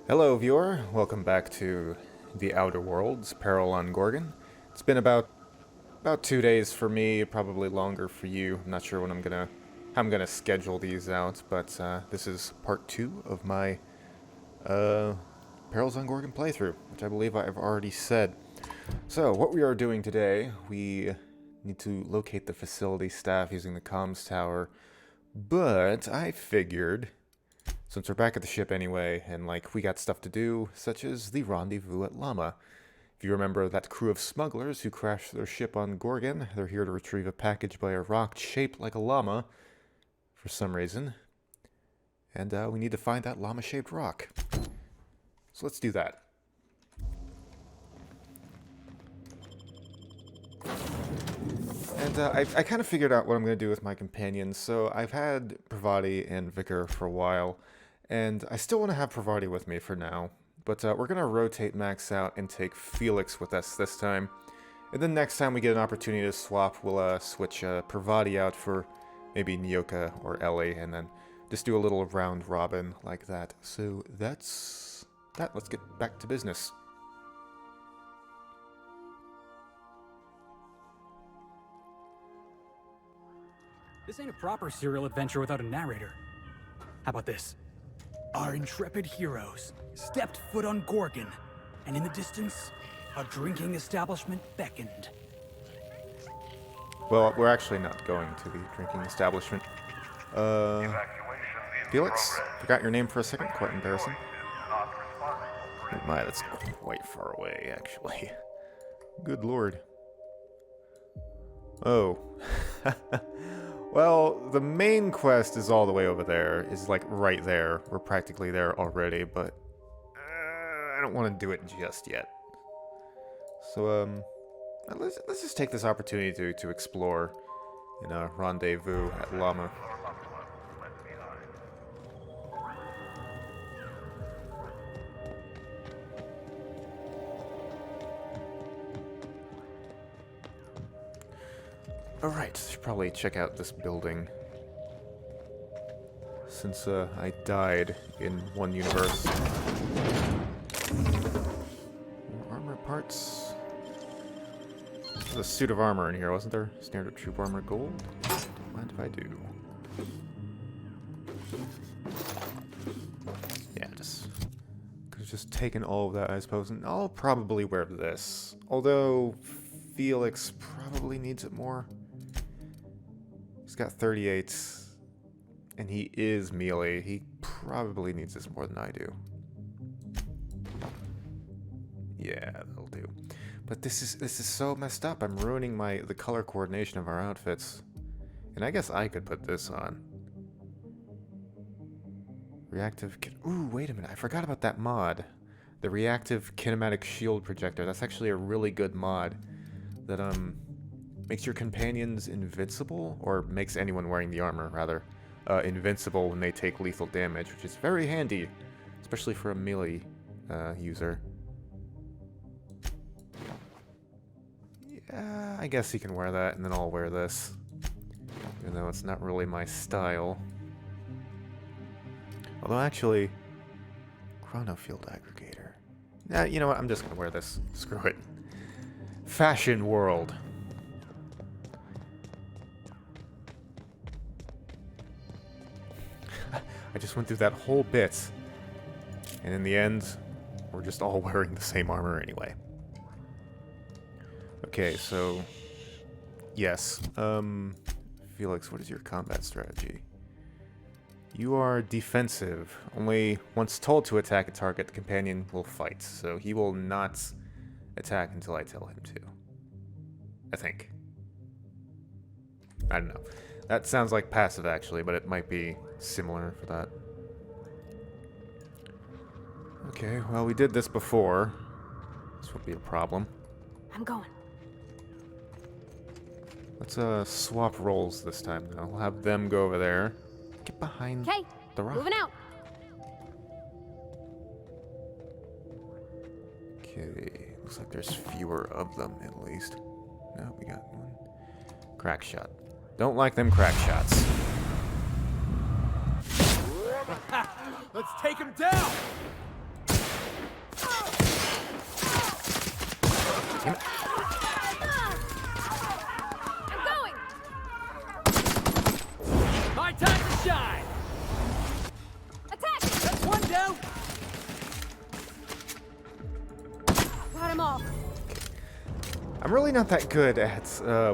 Hello viewer, welcome back to the Outer Worlds, Peril on Gorgon. It's been about 2 days for me, probably longer for you. I'm not sure when how I'm gonna schedule these out, but this is part 2 of my Perils on Gorgon playthrough, which I believe I've already said. So, what we are doing today, we need to locate the facility staff using the comms tower, but I figured, since we're back at the ship anyway, and we got stuff to do, such as the rendezvous at Llama. If you remember that crew of smugglers who crashed their ship on Gorgon, they're here to retrieve a package by a rock shaped like a llama, for some reason. And we need to find that llama-shaped rock. So let's do that. And I kind of figured out what I'm going to do with my companions. So I've had Pravati and Vicar for a while, and I still want to have Pravati with me for now. But we're going to rotate Max out and take Felix with us this time. And then next time we get an opportunity to swap, we'll switch Pravati out for maybe Nyoka or Ellie, and then just do a little round robin like that. So that's that. Let's get back to business. This ain't a proper serial adventure without a narrator. How about this? Our intrepid heroes stepped foot on Gorgon, and in the distance, a drinking establishment beckoned. Well, we're actually not going to the drinking establishment. Felix? Forgot your name for a second. Quite embarrassing. Oh my, that's quite far away, actually. Good lord. Oh. Well, the main quest is all the way over there. Is right there. We're practically there already, but I don't want to do it just yet. So, let's just take this opportunity to explore in a rendezvous at Llama. Alright, should probably check out this building. Since I died in one universe. More armor parts. There's a suit of armor in here, wasn't there? Standard troop armor gold. Don't mind if I do. Yeah, could've just taken all of that, I suppose, and I'll probably wear this. Although Felix probably needs it more. He's got 38, and he is melee. He probably needs this more than I do. Yeah, that'll do. But this is so messed up. I'm ruining the color coordination of our outfits. And I guess I could put this on. Reactive. Ooh, wait a minute. I forgot about that mod. The reactive kinematic shield projector. That's actually a really good mod. That makes your companions invincible, or makes anyone wearing the armor, rather, invincible when they take lethal damage, which is very handy, especially for a melee user. Yeah, I guess he can wear that, and then I'll wear this, even though it's not really my style. Although, actually, Chronofield Aggregator. Nah, you know what, I'm just gonna wear this. Screw it. Fashion world. I just went through that whole bit, and in the end, we're just all wearing the same armor anyway. Okay, so yes, Felix, what is your combat strategy? You are defensive. Only once told to attack a target, the companion will fight, so he will not attack until I tell him to. I think. I don't know. That sounds like passive, actually, but it might be similar for that. Okay, well, we did this before. This would be a problem. I'm going. Let's swap roles this time. I'll have them go over there. Get behind the rock. Moving out. Okay, looks like there's fewer of them at least. No, we got one. Crack shot. Don't like them crack shots. Let's take him down! Damn it. I'm going! My time to shine! Attack! That's one down! Got him all. I'm really not that good at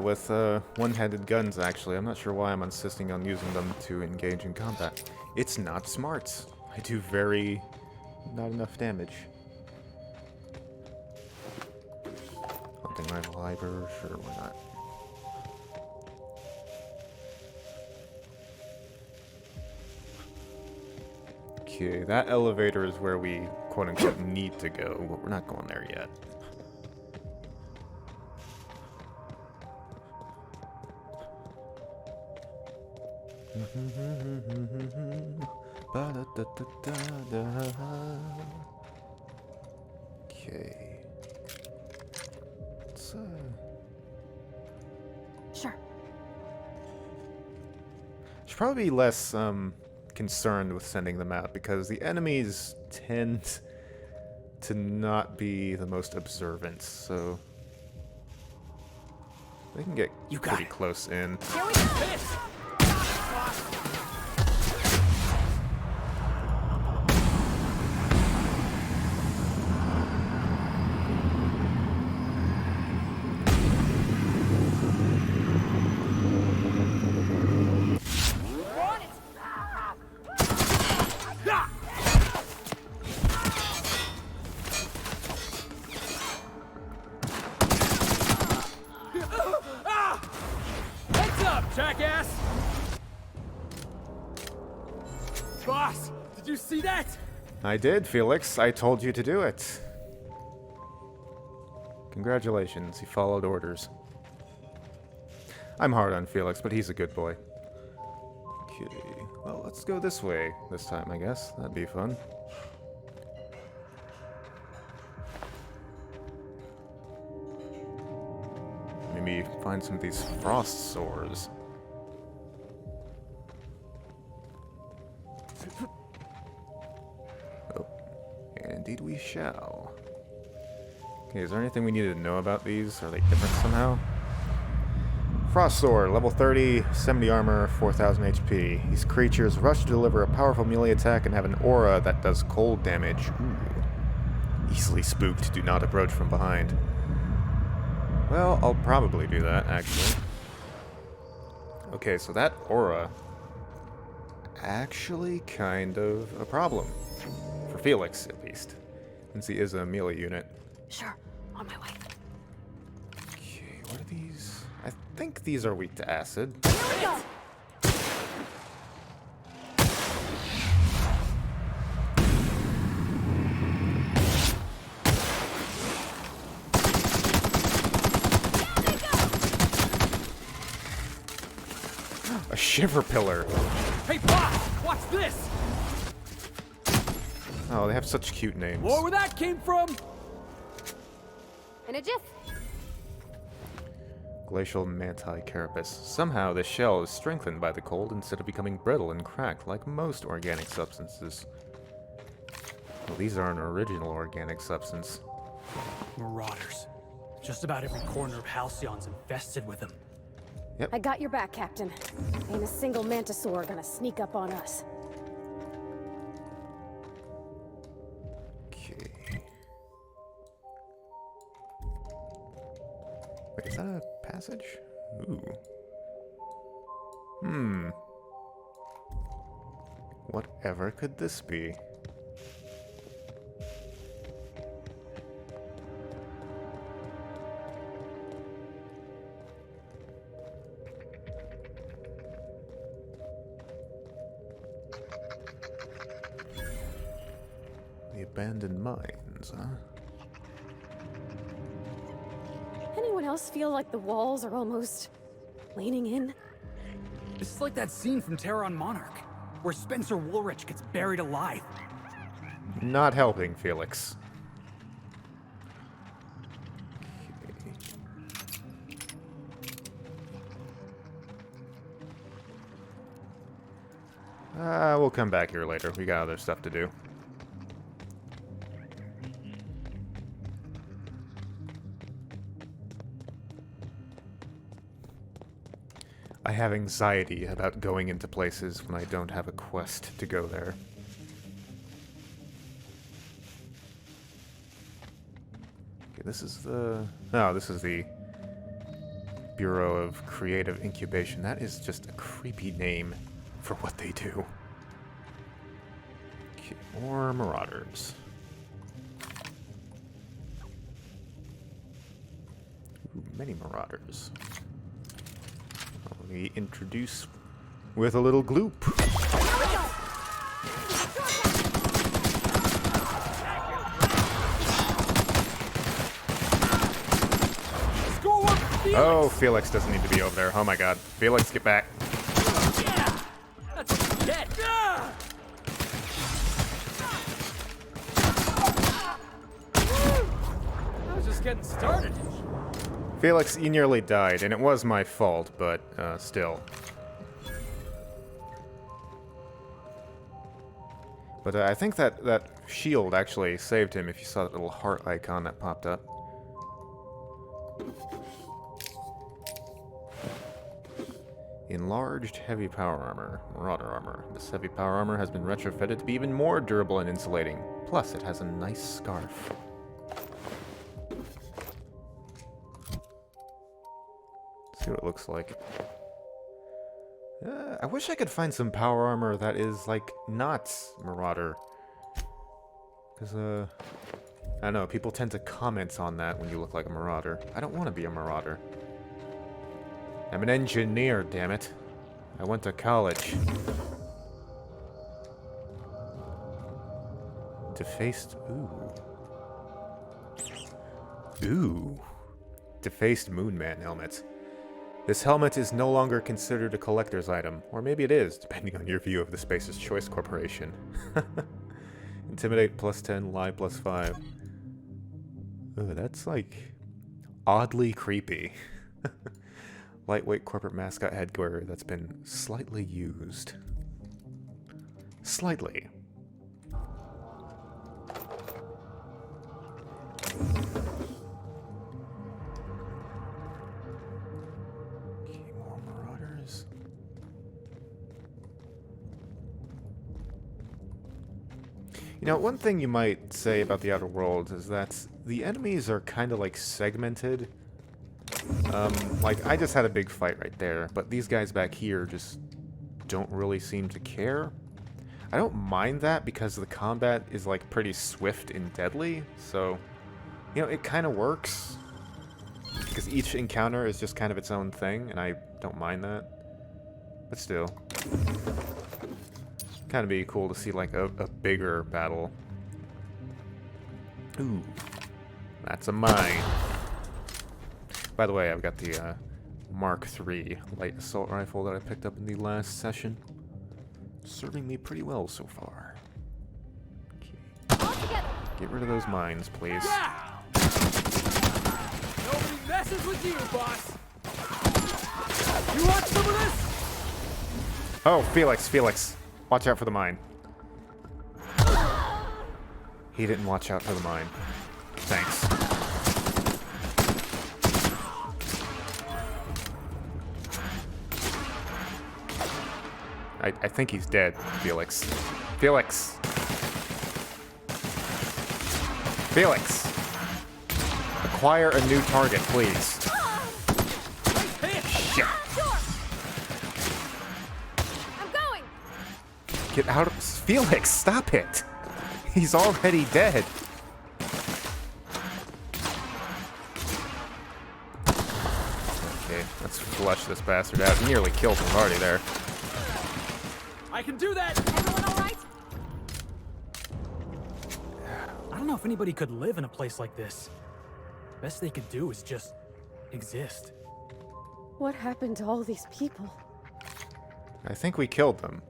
with one-handed guns, actually. I'm not sure why I'm insisting on using them to engage in combat. It's not smart. I do not enough damage. Hunting rifle hyper, sure, why not? Okay, that elevator is where we quote-unquote need to go, but we're not going there yet. Okay. Sure. Should probably be less concerned with sending them out because the enemies tend to not be the most observant, so they can get pretty close in. Here we go! Jackass! Boss, did you see that? I did, Felix. I told you to do it. Congratulations, he followed orders. I'm hard on Felix, but he's a good boy. Okay, well, let's go this way this time, I guess. That'd be fun. Maybe find some of these frost sores. Oh, and indeed we shall. Okay, is there anything we need to know about these? Are they different somehow? Frost Sword, level 30, 70 armor, 4000 HP. These creatures rush to deliver a powerful melee attack and have an aura that does cold damage. Ooh. Easily spooked, do not approach from behind. Well, I'll probably do that, actually. Okay, so that aura... actually kind of a problem. For Felix, at least. Since he is a melee unit. Sure, on my way. Okay, what are these? I think these are weak to acid. Here we go! A shiver pillar. Hey, boss, watch this! Oh, they have such cute names. More where that came from? In a jiff. Glacial Manti Carapace. Somehow this shell is strengthened by the cold instead of becoming brittle and cracked like most organic substances. Well, these are an original organic substance. Marauders. Just about every corner of Halcyon's infested with them. Yep. I got your back, Captain. Ain't a single mantisaur gonna sneak up on us. Okay. Wait, is that a passage? Ooh. Whatever could this be? The abandoned mines, huh? Anyone else feel like the walls are almost leaning in? This is like that scene from Terror on Monarch, where Spencer Woolrich gets buried alive. Not helping, Felix. We'll come back here later. We got other stuff to do. I have anxiety about going into places when I don't have a quest to go there. Okay, this is the... Oh, this is the Bureau of Creative Incubation. That is just a creepy name for what they do. Okay, more Marauders. Ooh, many Marauders. We introduce with a little gloop. Oh, Felix doesn't need to be over there. Oh my god. Felix, get back. Yeah! That's dead! I was just getting started. Felix, you nearly died, and it was my fault, but still. But I think that shield actually saved him if you saw that little heart icon that popped up. Enlarged heavy power armor, Marauder armor. This heavy power armor has been retrofitted to be even more durable and insulating. Plus, it has a nice scarf. See what it looks like. I wish I could find some power armor that is, like, not Marauder. Because, I don't know, people tend to comment on that when you look like a Marauder. I don't want to be a Marauder. I'm an engineer, damn it. I went to college. Defaced... Ooh. Defaced Moonman helmet. This helmet is no longer considered a collector's item, or maybe it is, depending on your view of the Space's Choice Corporation. Intimidate +10, lie +5. Ooh, that's like oddly creepy. Lightweight corporate mascot headgear that's been slightly used. Slightly. You know, one thing you might say about the Outer Worlds is that the enemies are kind of like segmented. Like, I just had a big fight right there, but these guys back here just don't really seem to care. I don't mind that because the combat is like pretty swift and deadly, so, you know, it kind of works. Because each encounter is just kind of its own thing, and I don't mind that. But still. Kind of be cool to see like a bigger battle. Ooh, that's a mine. By the way, I've got the Mark III light assault rifle that I picked up in the last session. Serving me pretty well so far. Okay. Get rid of those mines, please. Yeah! Nobody messes with you, boss. You want some of this? Oh, Felix. Watch out for the mine. He didn't watch out for the mine. Thanks. I think he's dead, Felix. Felix! Acquire a new target, please. Shit. Get out of... Felix, stop it! He's already dead. Okay, let's flush this bastard out. He nearly killed him already there. I can do that! Everyone alright? I don't know if anybody could live in a place like this. Best they could do is just exist. What happened to all these people? I think we killed them.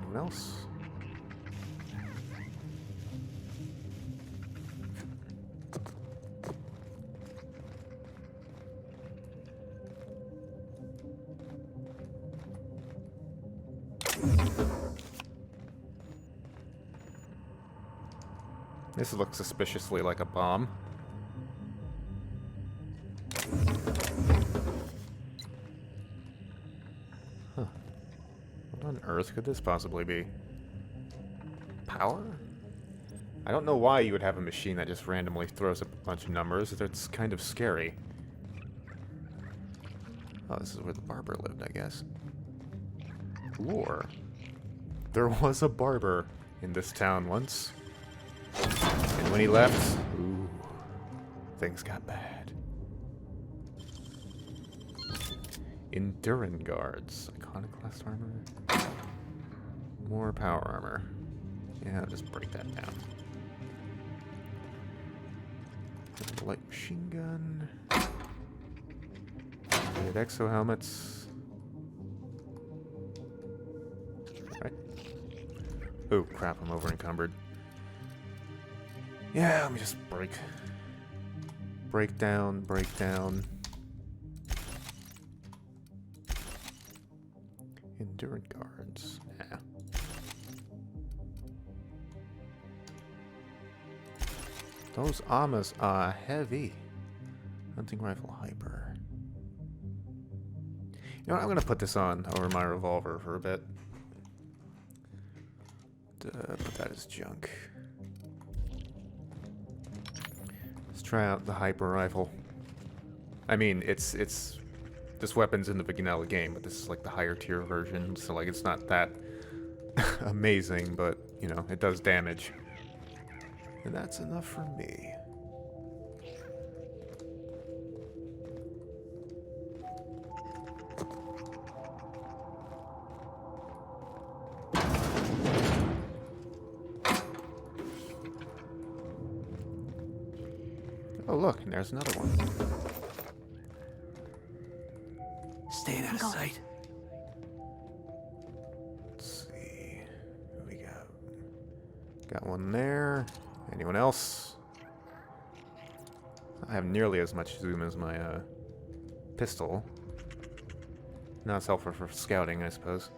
Anyone else? This looks suspiciously like a bomb. Huh. What on earth could this possibly be? Power? I don't know why you would have a machine that just randomly throws up a bunch of numbers. That's kind of scary. Oh, this is where the barber lived, I guess. Lore. There was a barber in this town once. And when he left, ooh, things got bad. Enduring guards. Iconoclast armor. More power armor. Yeah, I'll just break that down. Light machine gun. Exo helmets. Right. Oh crap, I'm over encumbered. Yeah, let me just break down. Endurance guards. Yeah. Those Llamas are heavy. Hunting rifle hyper. You know what, I'm gonna put this on over my revolver for a bit. Put that as junk. Let's try out the hyper rifle. I mean, it's this weapon's in the beginning of the game, but this is like the higher tier version, so like it's not that amazing, but you know, it does damage. And that's enough for me. Oh look, and there's another one. Staying out of sight. Let's see. Who we got? Got one there. Anyone else? I have nearly as much zoom as my pistol. Now it's helpful for scouting, I suppose.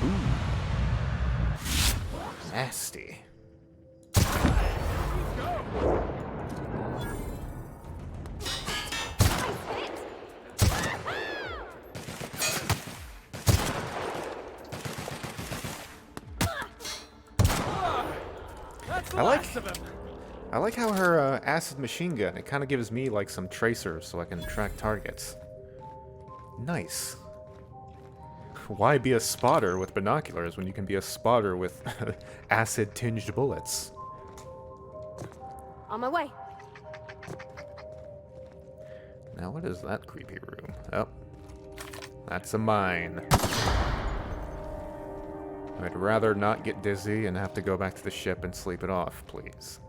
Ooh. Nasty. I like how her acid machine gun, it kind of gives me like some tracers so I can track targets. Nice. Why be a spotter with binoculars when you can be a spotter with acid-tinged bullets? On my way. Now what is that creepy room? Oh, that's a mine. I'd rather not get dizzy and have to go back to the ship and sleep it off, please.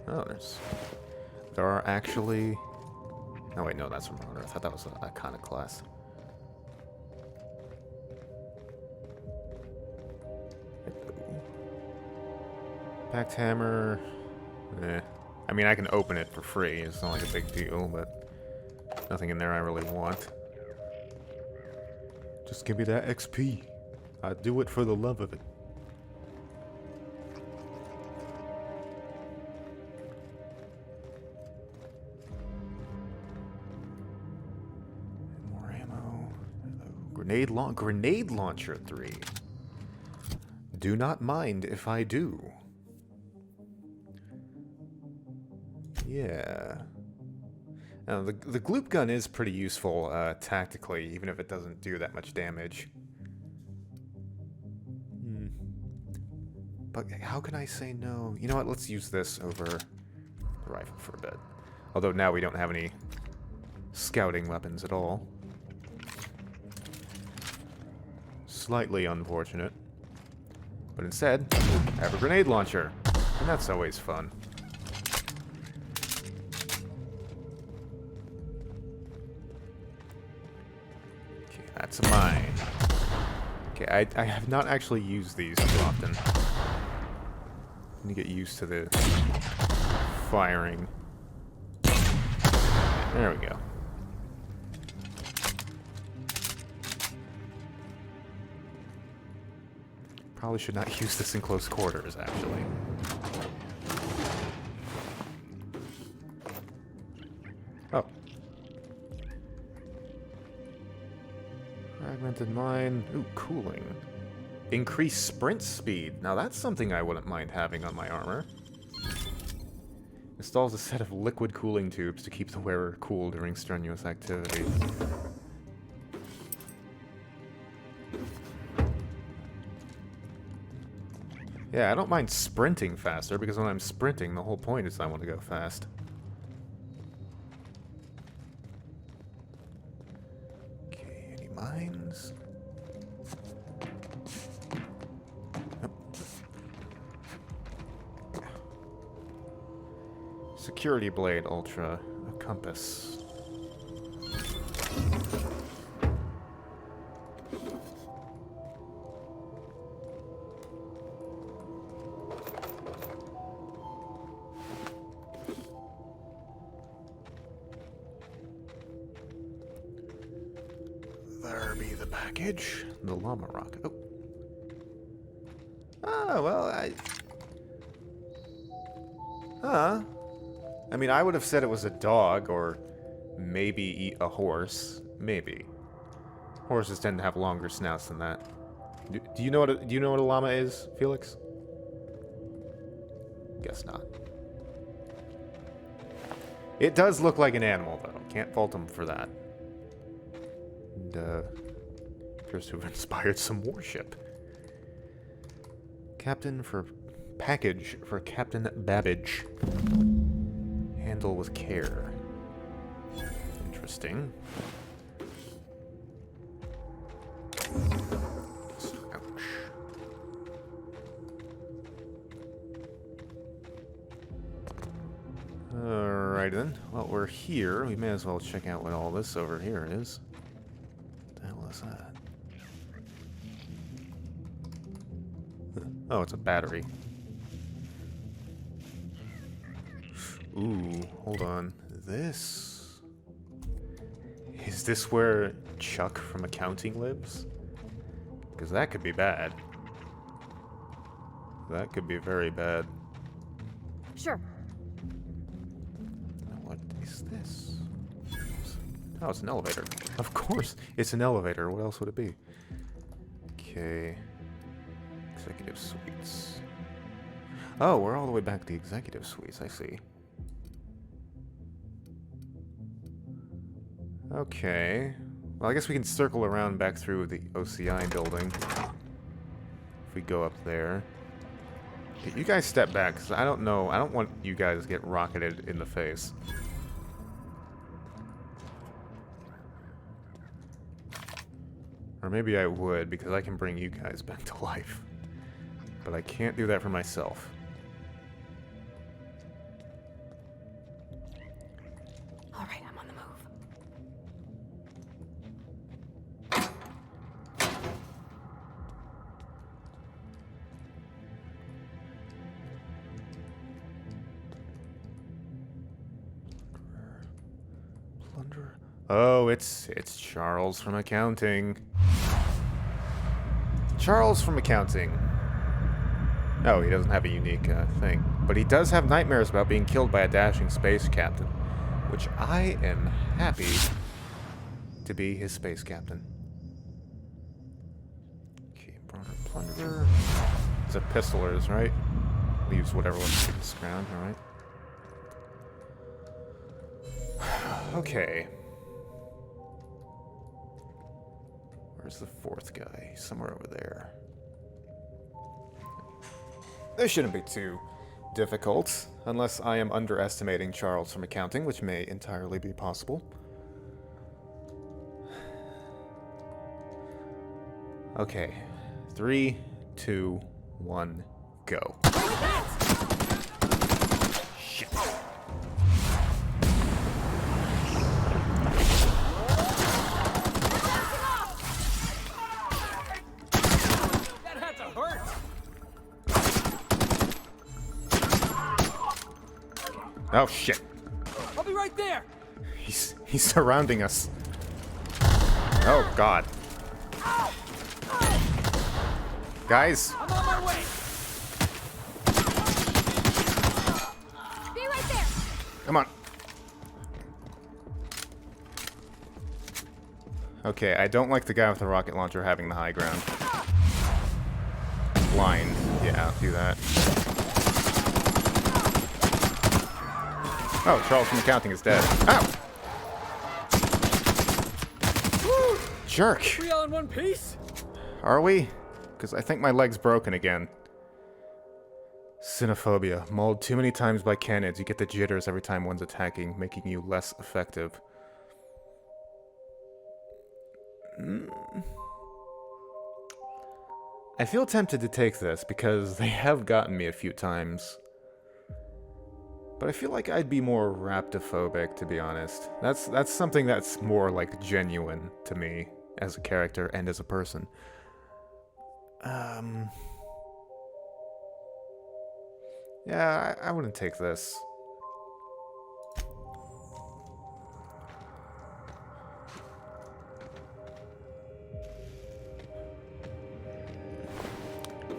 Oh, there are actually... Oh wait, no, that's from Marauder. I thought that was an iconoclast. Packed hammer. Eh. I mean, I can open it for free. It's not like a big deal, but nothing in there I really want. Just give me that XP. I'd do it for the love of it. More ammo. Hello. Grenade launcher 3. Do not mind if I do. Yeah. Now, the gloop gun is pretty useful tactically, even if it doesn't do that much damage. But how can I say no? You know what, let's use this over the rifle for a bit. Although now we don't have any scouting weapons at all. Slightly unfortunate. But instead, I have a grenade launcher. And that's always fun. That's a mine. Okay, I have not actually used these too often. I need to get used to the firing. There we go. Probably should not use this in close quarters, actually. Oh. Fragmented mine. Ooh, cooling. Increased sprint speed. Now that's something I wouldn't mind having on my armor. Installs a set of liquid cooling tubes to keep the wearer cool during strenuous activity. Yeah, I don't mind sprinting faster, because when I'm sprinting, the whole point is I want to go fast. Okay, any mines? Nope. Security blade ultra, a compass. There be the package. The Llama rock. Oh. Oh, well, I mean, I would have said it was a dog, or maybe a horse. Maybe. Horses tend to have longer snouts than that. Do you know what a llama is, Felix? Guess not. It does look like an animal, though. Can't fault him for that. And, appears to have inspired some warship. Package for Captain Babbage. Handle with care. Interesting. Ouch. Alright then. Well, we're here. We may as well check out what all this over here is. What the hell is that? Oh, it's a battery. Ooh, hold on. This... Is this where Chuck from accounting lives? Because that could be bad. That could be very bad. Sure. What is this? Oh, it's an elevator. Of course, it's an elevator. What else would it be? Okay. Executive suites. Oh, we're all the way back to the executive suites, I see. Okay. Well, I guess we can circle around back through the OCI building. If we go up there. You guys step back, because I don't know. I don't want you guys to get rocketed in the face. Or maybe I would, because I can bring you guys back to life. But I can't do that for myself. All right, I'm on the move. Plunder. Oh, it's Charles from accounting. Charles from accounting. No, he doesn't have a unique thing. But he does have nightmares about being killed by a dashing space captain. Which I am happy to be his space captain. Okay, Marauder Plunder. It's a pistolers, right? Leaves whatever left on the ground, alright. Okay. Where's the fourth guy? He's somewhere over there. This shouldn't be too difficult, unless I am underestimating Charles from accounting, which may entirely be possible. Okay. 3, 2, 1, go. Shit. Oh shit. I'll be right there. He's surrounding us. Oh god. Guys! I'm on my way! Be right there! Come on. Okay, I don't like the guy with the rocket launcher having the high ground. Blind. Yeah, do that. Oh, Charles from accounting is dead. Ow! Jerk! We all in one piece? Are we? Because I think my leg's broken again. Cynophobia. Mauled too many times by canids, you get the jitters every time one's attacking, making you less effective. I feel tempted to take this because they have gotten me a few times. But I feel like I'd be more raptophobic, to be honest. That's something that's more like genuine to me as a character and as a person. Yeah, I wouldn't take this.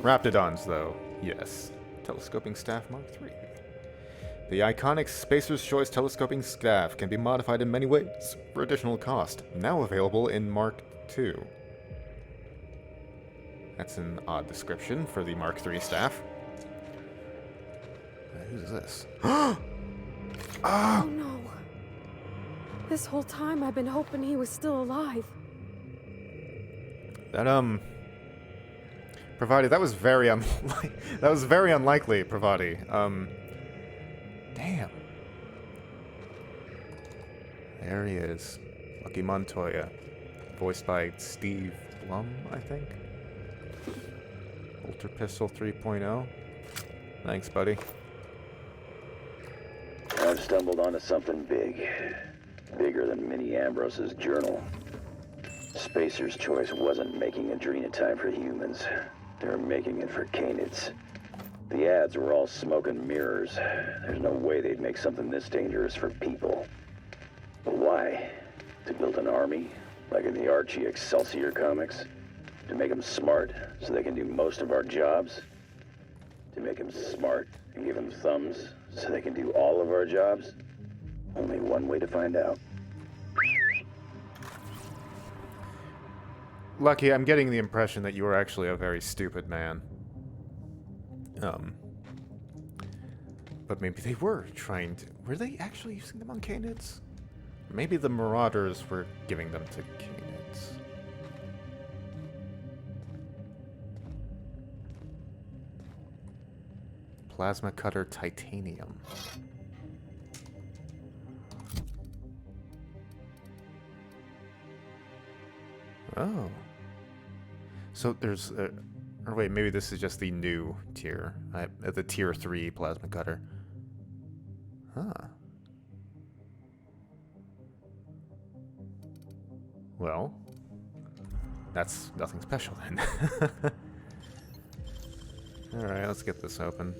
Raptidons, though. Yes. Telescoping Staff Mark III. The iconic Spacer's Choice Telescoping Staff can be modified in many ways for additional cost. Now available in Mark II. That's an odd description for the Mark III staff. Who's this? Oh no. This whole time I've been hoping he was still alive. That, Pravati, that was very unlikely, Pravati. Damn. There he is. Lucky Montoya. Voiced by Steve Blum, I think. Ultra Pistol 3.0. Thanks, buddy. I've stumbled onto something big. Bigger than Minnie Ambrose's journal. Spacer's Choice wasn't making adrenotime for humans. They were making it for canids. The ads were all smoke and mirrors. There's no way they'd make something this dangerous for people. But why? To build an army? Like in the Archie Excelsior comics? To make them smart, so they can do most of our jobs? To make them smart and give them thumbs, so they can do all of our jobs? Only one way to find out. Lucky, I'm getting the impression that you are actually a very stupid man. But maybe they were trying to... Were they actually using them on canids? Maybe the Marauders were giving them to canids. Plasma Cutter Titanium. Oh. So there's... or wait, maybe this is just the new tier. The tier 3 Plasma Cutter. Huh. Well, that's nothing special then. Alright, let's get this open.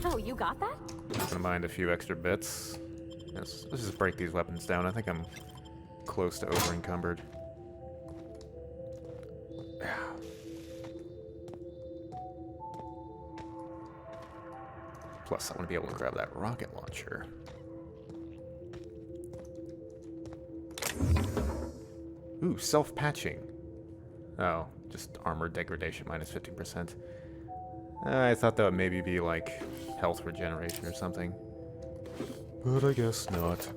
Oh, you got that? Not gonna mind a few extra bits. Let's just break these weapons down. I think I'm close to over-encumbered. Plus, I want to be able to grab that rocket launcher. Ooh, self-patching. Oh, just armor degradation minus 15%. I thought that would maybe be like health regeneration or something. But I guess not.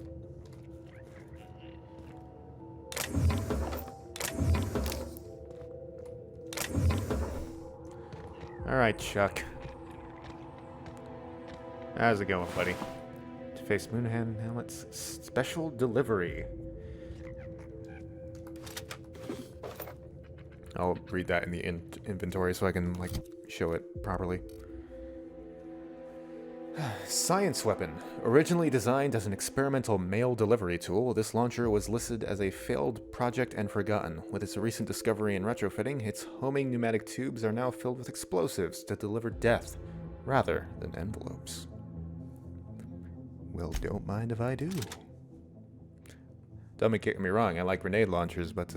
Alright, Chuck. How's it going, buddy? To face Moonhand helmets special delivery. I'll read that in the inventory so I can, like, show it properly. Science weapon. Originally designed as an experimental mail delivery tool, this launcher was listed as a failed project and forgotten. With its recent discovery and retrofitting, its homing pneumatic tubes are now filled with explosives to deliver death, rather than envelopes. Well, don't mind if I do. Don't get me wrong, I like grenade launchers, but,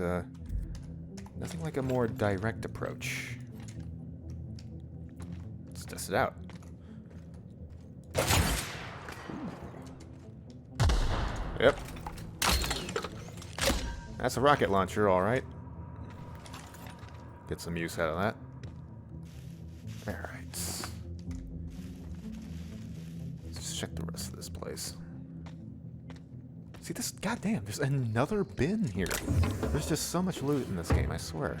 Nothing like a more direct approach. Let's test it out. Yep. That's a rocket launcher, alright. Get some use out of that. Alright. Let's check the rest of this place. See this? Goddamn, there's another bin here. There's just so much loot in this game, I swear.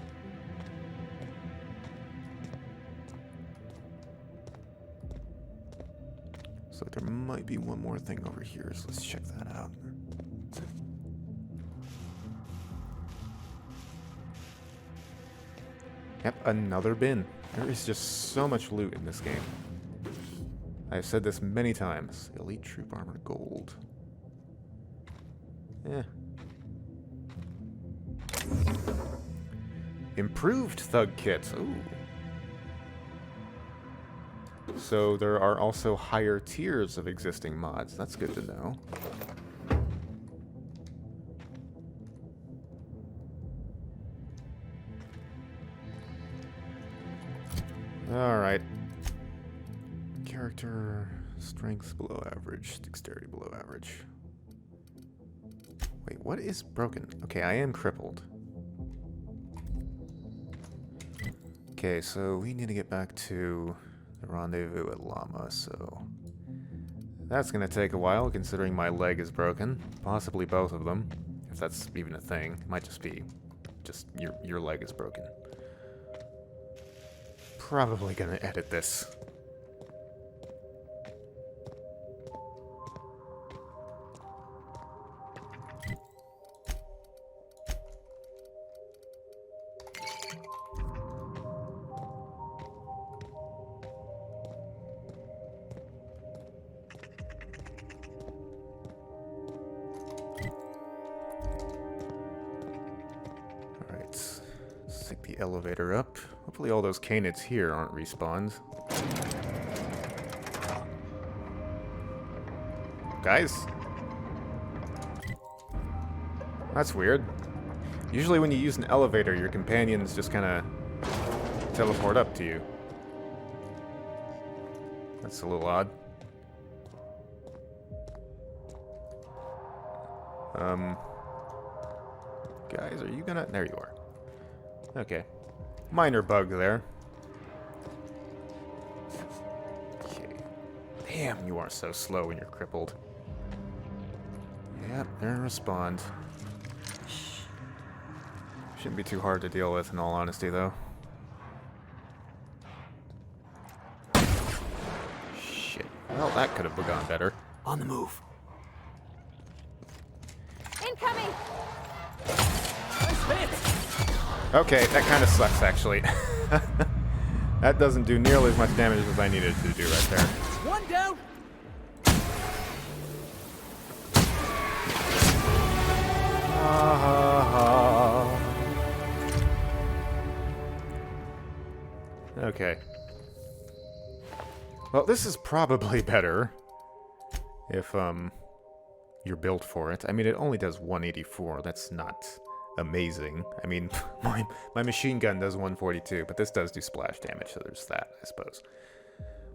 So there might be one more thing over here, so let's check that out. Yep, another bin. There is just so much loot in this game. I've said this many times. Elite Troop Armor Gold. Eh. Improved Thug Kit. Ooh. So there are also higher tiers of existing mods. That's good to know. Alright. Character strength below average, dexterity below average. Wait, what is broken? Okay, I am crippled. Okay, so we need to get back to the rendezvous at Llama, so that's gonna take a while considering my leg is broken. Possibly both of them, if that's even a thing. It might just be just your leg is broken. Probably gonna edit this. The elevator up. Hopefully all those canids here aren't respawned. Guys? That's weird. Usually when you use an elevator, your companions just kind of teleport up to you. That's a little odd. Guys, are you gonna... There you are. Okay. Minor bug there. Okay. Damn, you are so slow when you're crippled. Yep, there respond. Shouldn't be too hard to deal with, in all honesty, though. Shit. Well, that could have gone better. On the move. Incoming! Nice hit! Okay, that kind of sucks, actually. That doesn't do nearly as much damage as I needed to do right there. One down! Okay. Well, this is probably better if, you're built for it. I mean, it only does 184. That's not amazing. I mean, my machine gun does 142, but this does do splash damage, so there's that, I suppose.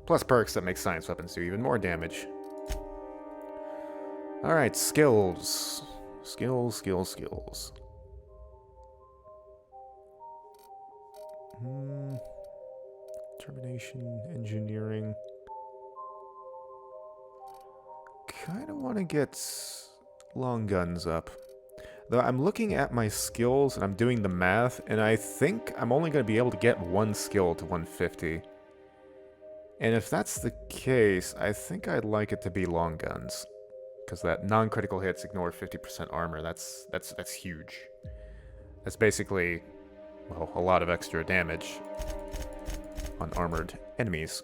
Plus perks that make science weapons do even more damage. Alright, skills. Skills. Termination, engineering. Kinda wanna get long guns up. Though I'm looking at my skills and I'm doing the math, and I think I'm only going to be able to get one skill to 150. And if that's the case, I think I'd like it to be long guns. Because that non-critical hits ignore 50% armor, that's huge. That's basically, well, a lot of extra damage on armored enemies.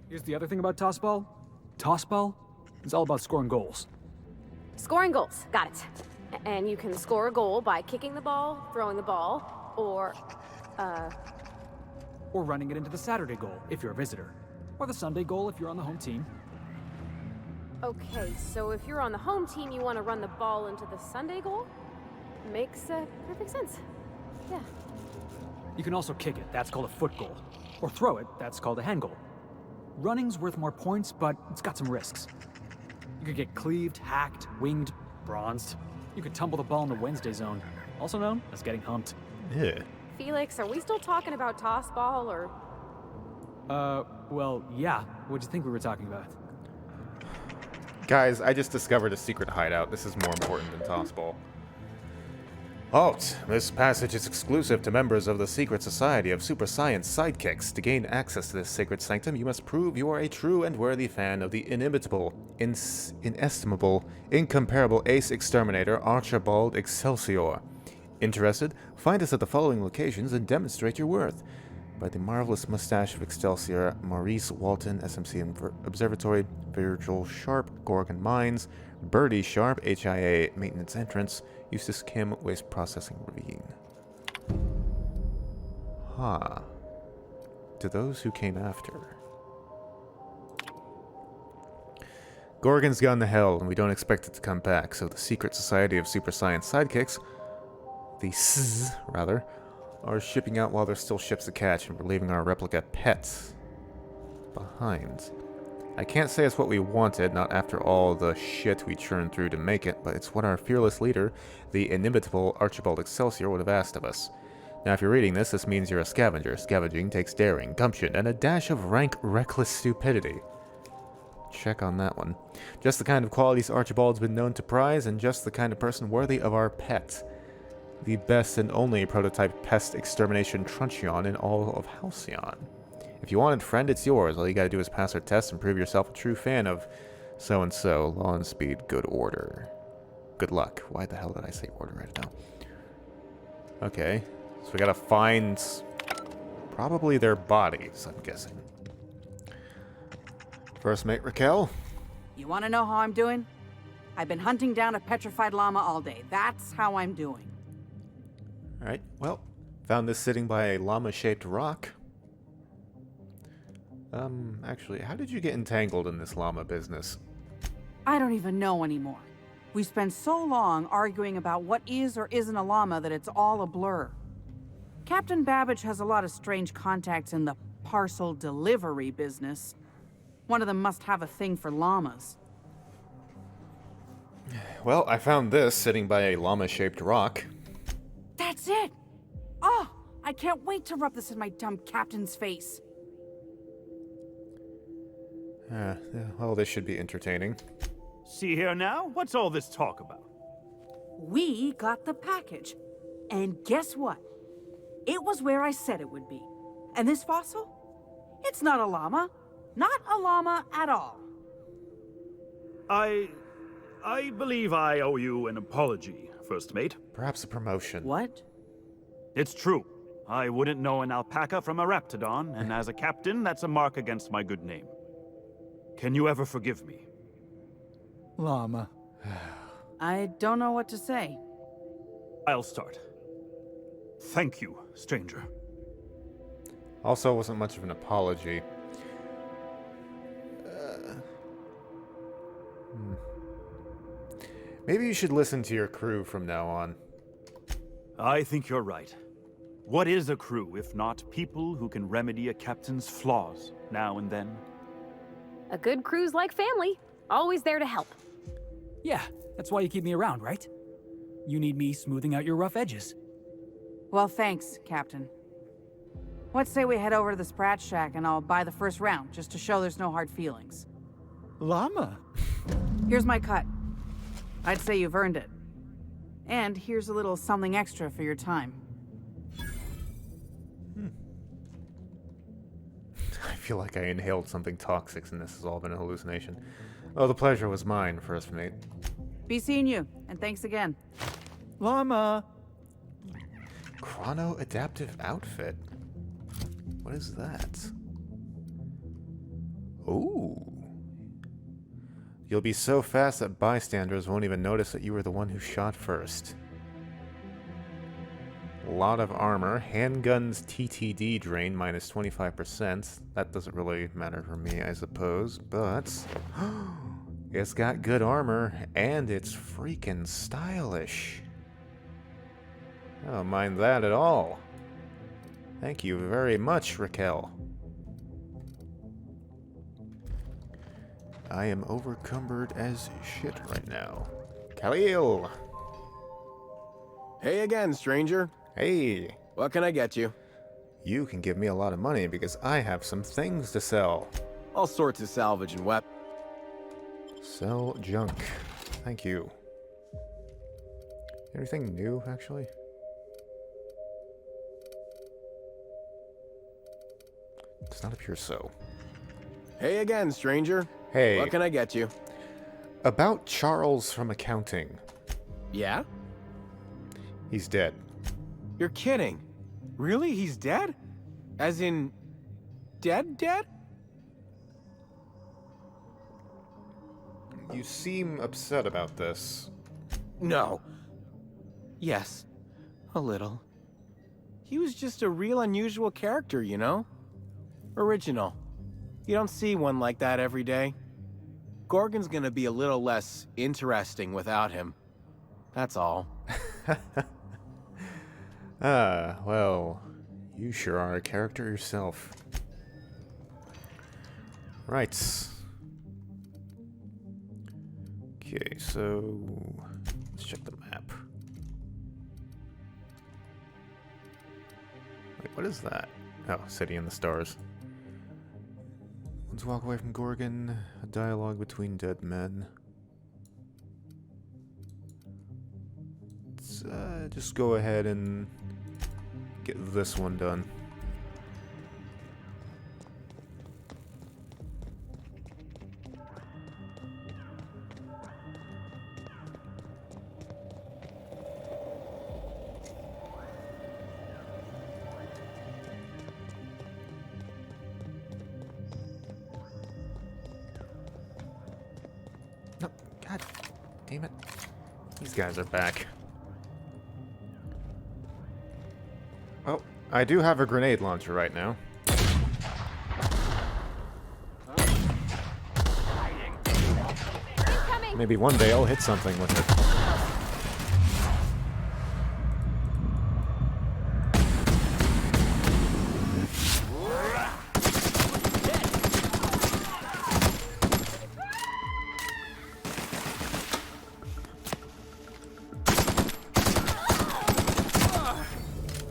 Here's the other thing about Tossball. Tossball is all about scoring goals. Scoring goals. Got it. And you can score a goal by kicking the ball, throwing the ball, or, or running it into the Saturday goal if you're a visitor, or the Sunday goal if you're on the home team. Okay, so if you're on the home team, you want to run the ball into the Sunday goal? Makes perfect sense. Yeah. You can also kick it, that's called a foot goal. Or throw it, that's called a hand goal. Running's worth more points, but it's got some risks. You could get cleaved, hacked, winged, bronzed. You could tumble the ball in the Wednesday zone, also known as getting humped. Yeah. Felix, are we still talking about toss ball, or...? Well, yeah. What'd you think we were talking about? Guys, I just discovered a secret hideout. This is more important than Tossball. Halt! This passage is exclusive to members of the Secret Society of Super Science Sidekicks. To gain access to this sacred sanctum, you must prove you are a true and worthy fan of the inimitable, inestimable, incomparable ace exterminator Archibald Excelsior. Interested? Find us at the following locations and demonstrate your worth. By the marvelous mustache of Excelsior, Maurice Walton, SMC Observatory, Virgil Sharp, Gorgon Mines, Birdie Sharp, HIA Maintenance Entrance, Eustace Kim, Waste Processing Ravine. To those who came after. Gorgon's gone to hell, and we don't expect it to come back, so the Secret Society of Super Science Sidekicks, the SSS, rather, are shipping out while there's still ships to catch, and we're leaving our replica pets behind. I can't say it's what we wanted, not after all the shit we churned through to make it, but it's what our fearless leader, the inimitable Archibald Excelsior, would have asked of us. Now, if you're reading this, this means you're a scavenger. Scavenging takes daring, gumption, and a dash of rank reckless stupidity. Check on that one. Just the kind of qualities Archibald's been known to prize, and just the kind of person worthy of our pet. The best and only prototype pest extermination truncheon in all of Halcyon. If you want it, friend, it's yours. All you gotta do is pass our test and prove yourself a true fan of so-and-so. Law and speed, good order. Good luck. Why the hell did I say order right now? Okay, so we gotta find probably their bodies, I'm guessing. First mate Raquel? You want to know how I'm doing? I've been hunting down a petrified llama all day. That's how I'm doing. Alright, well, found this sitting by a llama-shaped rock. Actually, how did you get entangled in this llama business? I don't even know anymore. We spent so long arguing about what is or isn't a llama that it's all a blur. Captain Babbage has a lot of strange contacts in the parcel delivery business. One of them must have a thing for llamas. Well, I found this sitting by a llama-shaped rock. That's it! Oh, I can't wait to rub this in my dumb captain's face. Well, this should be entertaining. See here now, what's all this talk about? We got the package. And guess what? It was where I said it would be. And this fossil? It's not a llama. Not a llama at all. I believe I owe you an apology, First Mate. Perhaps a promotion. What? It's true. I wouldn't know an alpaca from a raptidon, and as a captain, that's a mark against my good name. Can you ever forgive me? Llama. I don't know what to say. I'll start. Thank you, stranger. Also, wasn't much of an apology. Maybe you should listen to your crew from now on. I think you're right. What is a crew if not people who can remedy a captain's flaws now and then? A good crew's like family. Always there to help. Yeah, that's why you keep me around, right? You need me smoothing out your rough edges. Well, thanks, Captain. Let's say we head over to the Sprat Shack and I'll buy the first round, just to show there's no hard feelings. Llama? Here's my cut. I'd say you've earned it. And here's a little something extra for your time. I feel like I inhaled something toxic and this has all been a hallucination. Oh, the pleasure was mine, First Mate. Be seeing you, and thanks again. Llama! Chrono-adaptive outfit? What is that? Ooh. You'll be so fast that bystanders won't even notice that you were the one who shot first. A lot of armor. Handguns TTD drain minus 25%. That doesn't really matter for me, I suppose, but it's got good armor and it's freaking stylish. I don't mind that at all. Thank you very much, Raquel. I am overcumbered as shit right now. Khalil! Hey again, stranger. Hey! What can I get you? You can give me a lot of money because I have some things to sell. All sorts of salvage and weapons. Sell junk. Thank you. Anything new, actually? Does not appear so. Hey again, stranger. Hey. What can I get you? About Charles from accounting. Yeah? He's dead. You're kidding. Really? He's dead? As in... dead? You seem upset about this. No. Yes. A little. He was just a real unusual character, you know? Original. You don't see one like that every day. Gorgon's gonna be a little less interesting without him. That's all. Ah, well, you sure are a character yourself. Right. Okay, so let's check the map. Wait, what is that? Oh, City in the Stars. Let's walk away from Gorgon. A dialogue between dead men. Let's just go ahead and get this one done. No, God damn it. These guys are back. Oh, I do have a grenade launcher right now. Maybe one day I'll hit something with it.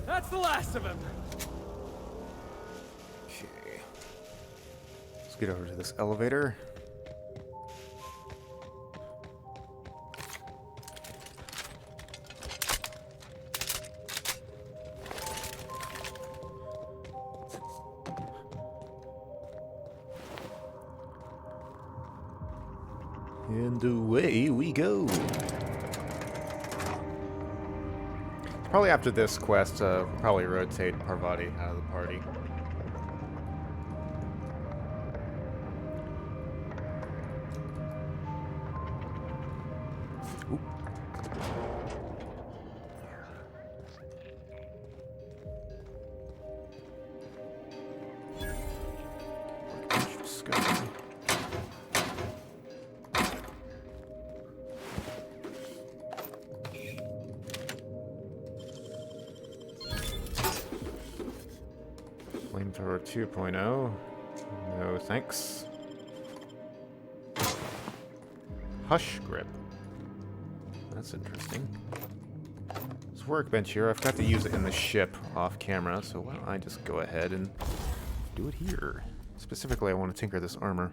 That's the last of him. Okay. Let's get over to this elevator. And away we go. Probably after this quest, we'll probably rotate Parvati out of the party. Oop. Workbench discovery. Flamethrower 2.0. No thanks. Hush grip. That's interesting. This workbench here, I've got to use it in the ship off camera, so why don't I just go ahead and do it here. Specifically, I want to tinker this armor.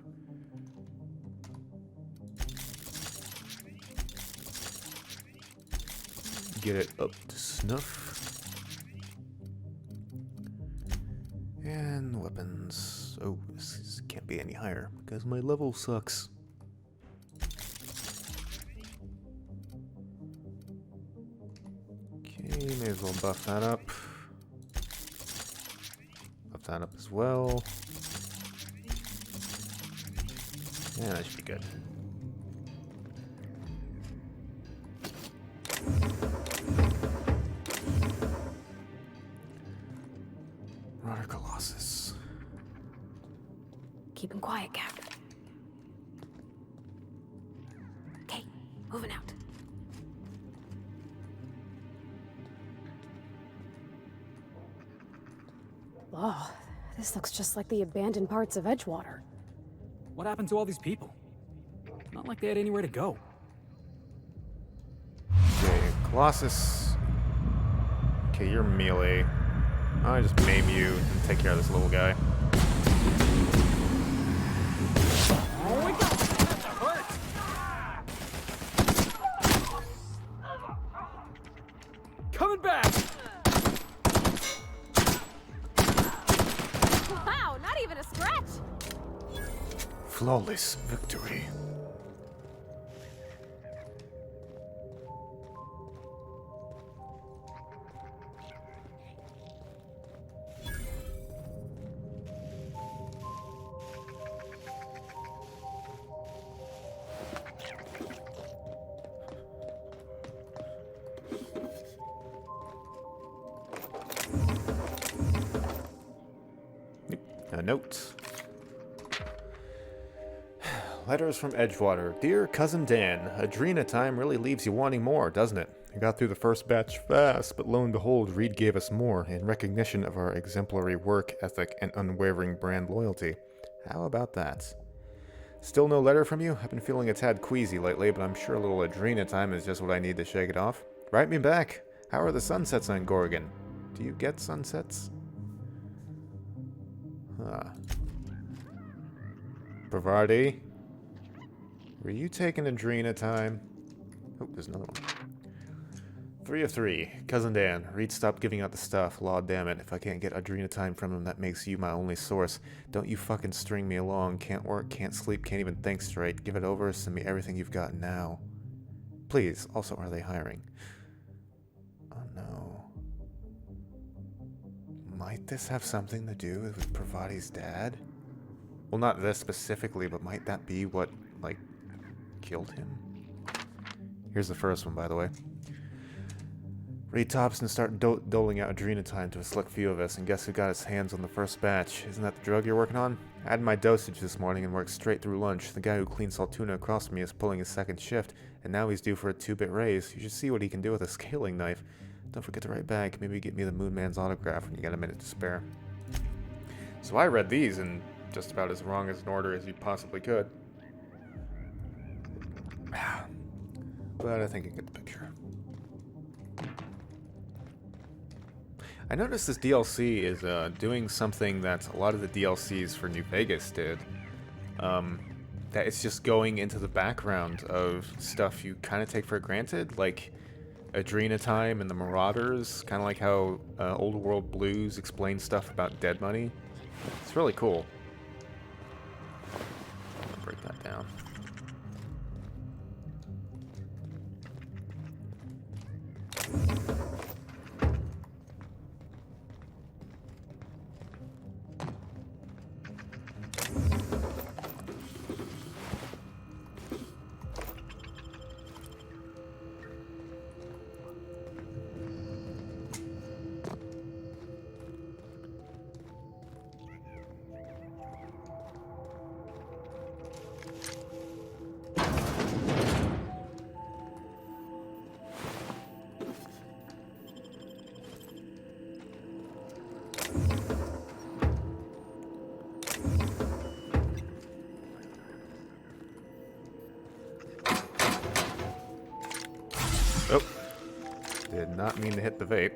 Get it up to snuff. And weapons. Oh, this can't be any higher because my level sucks. Okay, may as well buff that up. Buff that up as well. Yeah, that should be good. Keep him quiet, Cap. Okay, moving out. Oh, this looks just like the abandoned parts of Edgewater. What happened to all these people? Not like they had anywhere to go. Okay, Colossus. Okay, you're melee. I'll just maim you and take care of this little guy. Oh my god, that's a hurt! Coming back! Wow, not even a scratch! Flawless victory. A note. Letters from Edgewater. Dear Cousin Dan, Adrena time really leaves you wanting more, doesn't it? I got through the first batch fast, but lo and behold, Reed gave us more in recognition of our exemplary work ethic and unwavering brand loyalty. How about that? Still no letter from you? I've been feeling a tad queasy lately, but I'm sure a little Adrena time is just what I need to shake it off. Write me back. How are the sunsets on Gorgon? Do you get sunsets? Huh. Birdie? Were you taking Adrena time? Oh, there's another one. 3 of 3. Cousin Dan, Reed stopped giving out the stuff. Law damn it. If I can't get Adrena time from him, that makes you my only source. Don't you fucking string me along. Can't work, can't sleep, can't even think straight. Give it over, send me everything you've got now. Please. Also, are they hiring? Oh no. Might this have something to do with Pravati's dad? Well, not this specifically, but might that be what, like, killed him? Here's the first one, by the way. Reed Thompson started doling out Adrena time to a select few of us, and guess who got his hands on the first batch? Isn't that the drug you're working on? I had my dosage this morning and worked straight through lunch. The guy who cleans Saltuna across from me is pulling his second shift, and now he's due for a 2-bit raise. You should see what he can do with a scaling knife. Don't forget to write back. Maybe get me the Moon Man's autograph when you get a minute to spare. So I read these in just about as wrong as an order as you possibly could. But I think you get the picture. I noticed this DLC is doing something that a lot of the DLCs for New Vegas did. That it's just going into the background of stuff you kind of take for granted, like Adrena time and the Marauders, kind of like how Old World Blues explains stuff about dead money. It's really cool. I'll break that down. Oh, did not mean to hit the vape.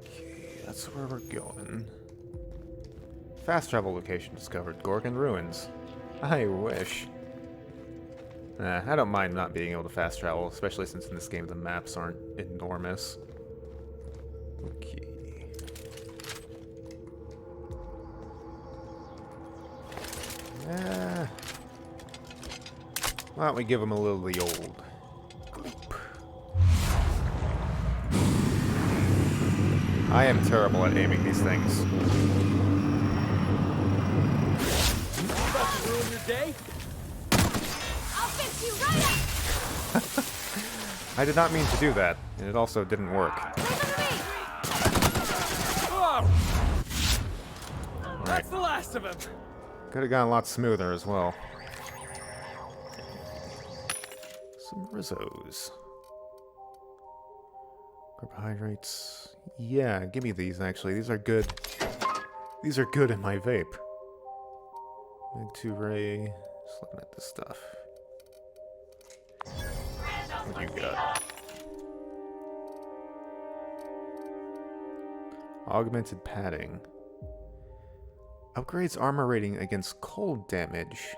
Okay, that's where we're going. Fast travel location discovered. Gorgon Ruins. I wish. I don't mind not being able to fast travel, especially since in this game the maps aren't enormous. Okay. Why don't we give him a little of the old gloop. I am terrible at aiming these things. About to ruin your day? I'll fix you right up! I did not mean to do that, and it also didn't work. That's the last of him. Could have gone a lot smoother as well. Some Rizzos. Carbohydrates. Yeah, give me these actually. These are good. These are good in my vape. Meg 2 Ray. Just looking at this stuff. What do you got? Augmented padding. Upgrades armor rating against cold damage.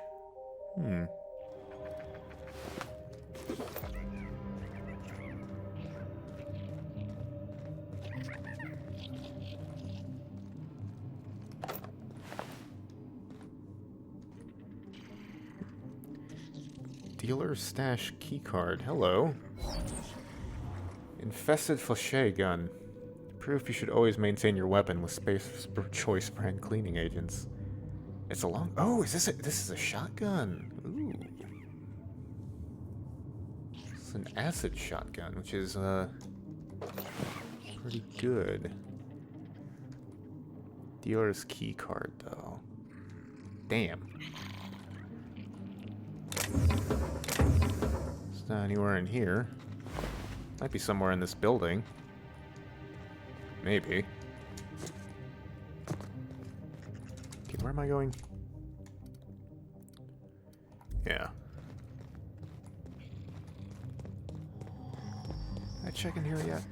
Dealer stash keycard. Hello. Infested flèche gun. Proof you should always maintain your weapon with space choice brand cleaning agents. It's a long. Oh, is this a, this is a shotgun? Ooh. It's an acid shotgun, which is pretty good. Dealer's key card, though. Damn. It's not anywhere in here. Might be somewhere in this building. Maybe. Okay, where am I going? Yeah. Did I check in here yet?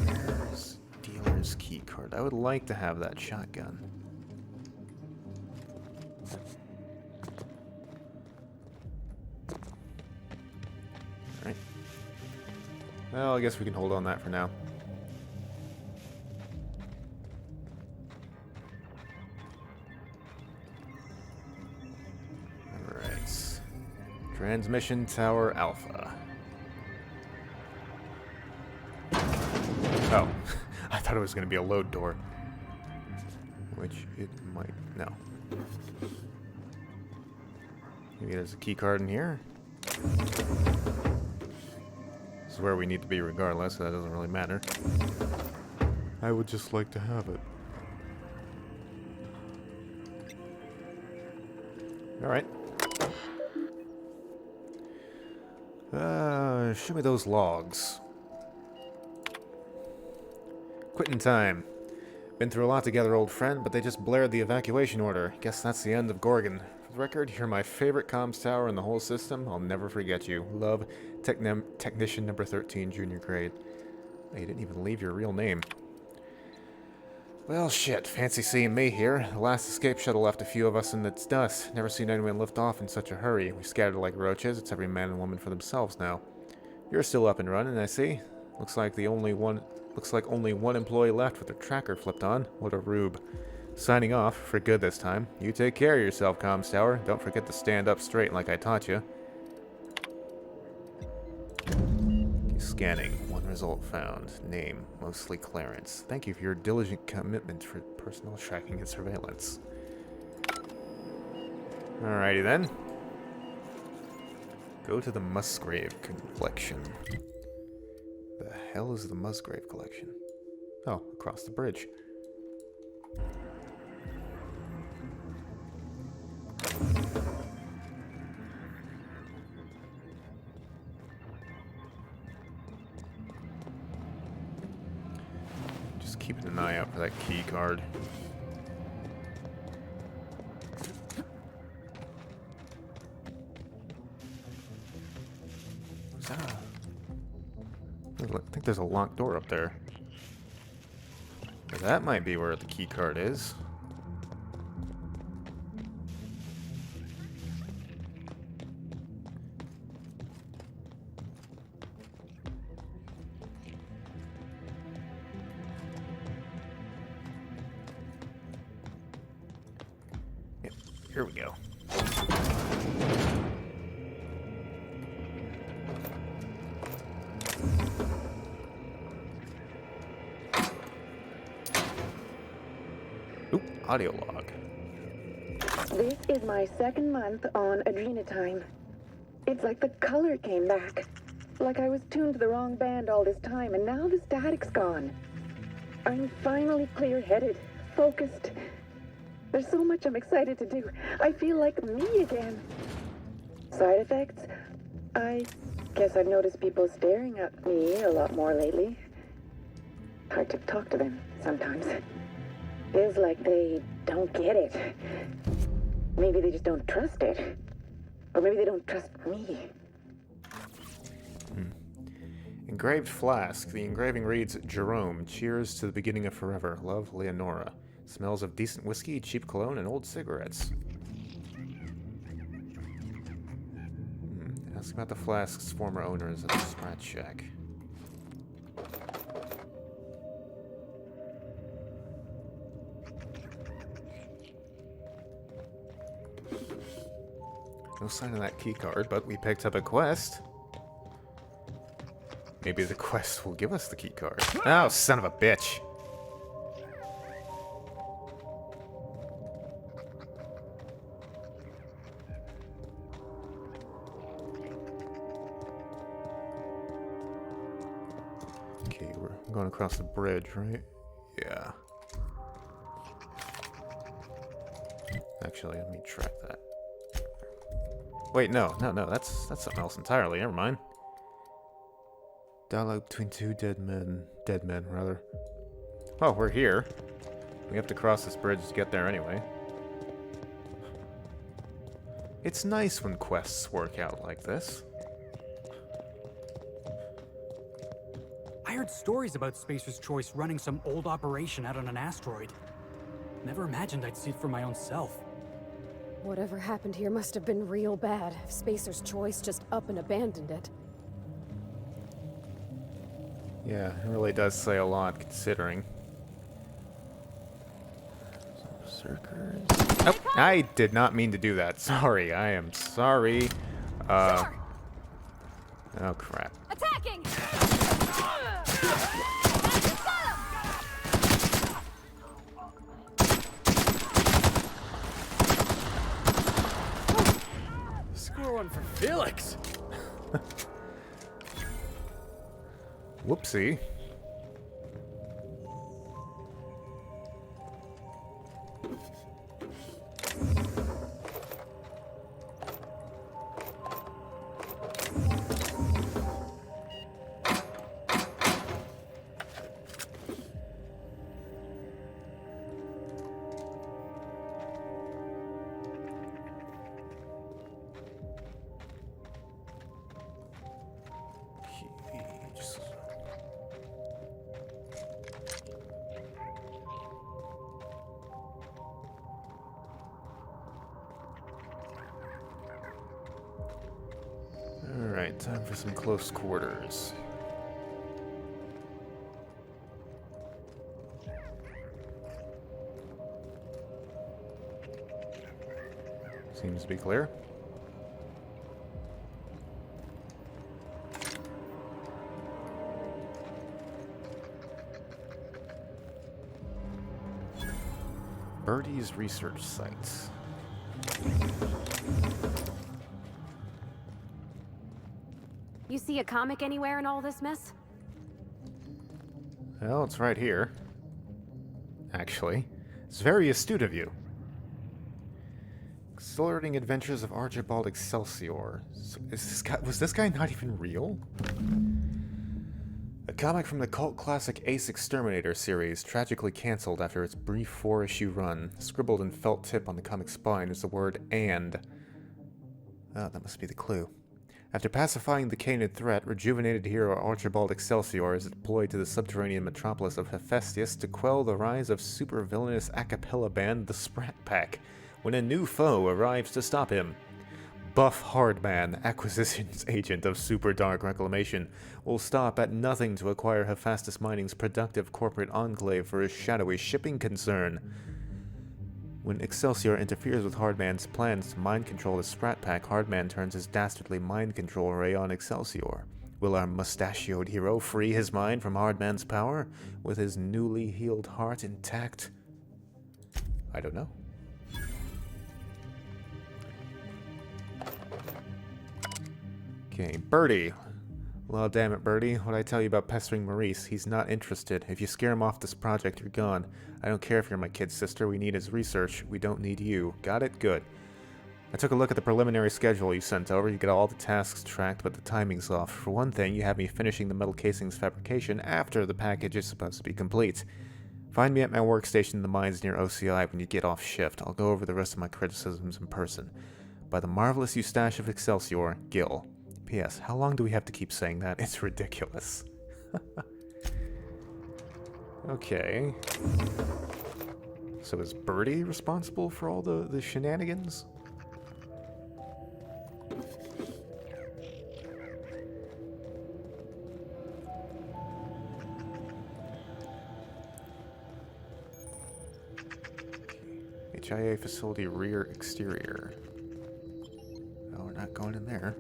Where's dealer's key card? I would like to have that shotgun. Alright. Well, I guess we can hold on that for now. Alright. Transmission Tower Alpha. Oh, I thought it was going to be a load door. Which it might. No. Maybe there's a key card in here. This is where we need to be regardless, so that doesn't really matter. I would just like to have it. Alright. Show me those logs. Quitting time. Been through a lot together, old friend, but they just blared the evacuation order. Guess that's the end of Gorgon. For the record, you're my favorite comms tower in the whole system. I'll never forget you. Love, Technician number 13, junior grade. Oh, you didn't even leave your real name. Well, shit. Fancy seeing me here. The last escape shuttle left a few of us in its dust. Never seen anyone lift off in such a hurry. We scattered like roaches. It's every man and woman for themselves now. You're still up and running, I see. Looks like only one employee left with their tracker flipped on. What a rube. Signing off, for good this time. You take care of yourself, comms tower. Don't forget to stand up straight like I taught you. Scanning. One result found. Name, mostly Clarence. Thank you for your diligent commitment for personal tracking and surveillance. Alrighty then. Go to the Musgrave collection. The hell is the Musgrave collection? Oh, across the bridge. Just keeping an eye out for that key card. What's that? I think there's a locked door up there. But that might be where the key card is. Yep, here we go. Audio log. This is my second month on Adrenatime. It's like the color came back. Like I was tuned to the wrong band all this time, and now the static's gone. I'm finally clear-headed, focused. There's so much I'm excited to do. I feel like me again. Side effects? I guess I've noticed people staring at me a lot more lately. Hard to talk to them sometimes. Feels like they don't get it. Maybe they just don't trust it. Or maybe they don't trust me. Engraved flask. The engraving reads, Jerome, cheers to the beginning of forever. Love, Leonora. Smells of decent whiskey, cheap cologne, and old cigarettes. Ask about the flask's former owners at the Sprat Shack. No sign of that keycard, but we picked up a quest. Maybe the quest will give us the keycard. Oh, son of a bitch. Okay, we're going across the bridge, right? Yeah. Actually, let me track that. Wait, no, that's something else entirely. Never mind. Dialogue between two dead men, rather. Oh, we're here. We have to cross this bridge to get there anyway. It's nice when quests work out like this. I heard stories about Spacer's Choice running some old operation out on an asteroid. Never imagined I'd see it for my own self. Whatever happened here must have been real bad if Spacer's Choice just up and abandoned it. Yeah, it really does say a lot, considering. Berserkers. Oh, I did not mean to do that. Sorry, I am sorry. Oh, crap. Attacking! Score one for Felix! Whoopsie. Alright, time for some close quarters. Seems to be clear. Birdie's research sites. You see a comic anywhere in all this mess? Well, it's right here. Actually, it's very astute of you. Exhilarating Adventures of Archibald Excelsior. So was this guy not even real? A comic from the cult classic Ace Exterminator series, tragically cancelled after its brief 4-issue run. Scribbled in felt tip on the comic's spine is the word "and." Oh, that must be the clue. After pacifying the Canid threat, rejuvenated hero Archibald Excelsior is deployed to the subterranean metropolis of Hephaestus to quell the rise of super-villainous a cappella band the Sprat Pack, when a new foe arrives to stop him. Buff Hardman, acquisitions agent of Super Dark Reclamation, will stop at nothing to acquire Hephaestus Mining's productive corporate enclave for his shadowy shipping concern. When Excelsior interferes with Hardman's plans to mind control the Sprat Pack, Hardman turns his dastardly mind control ray on Excelsior. Will our mustachioed hero free his mind from Hardman's power, with his newly healed heart intact? I don't know. Okay, Birdie. Well, damn it, Birdie. What'd I tell you about pestering Maurice? He's not interested. If you scare him off this project, you're gone. I don't care if you're my kid's sister. We need his research. We don't need you. Got it? Good. I took a look at the preliminary schedule you sent over. You get all the tasks tracked, but the timing's off. For one thing, you have me finishing the metal casing's fabrication after the package is supposed to be complete. Find me at my workstation in the mines near OCI when you get off shift. I'll go over the rest of my criticisms in person. By the marvelous Eustache of Excelsior, Gil. P.S. How long do we have to keep saying that? It's ridiculous. Okay. So is Birdie responsible for all the shenanigans? HIA facility rear exterior. Oh, we're not going in there.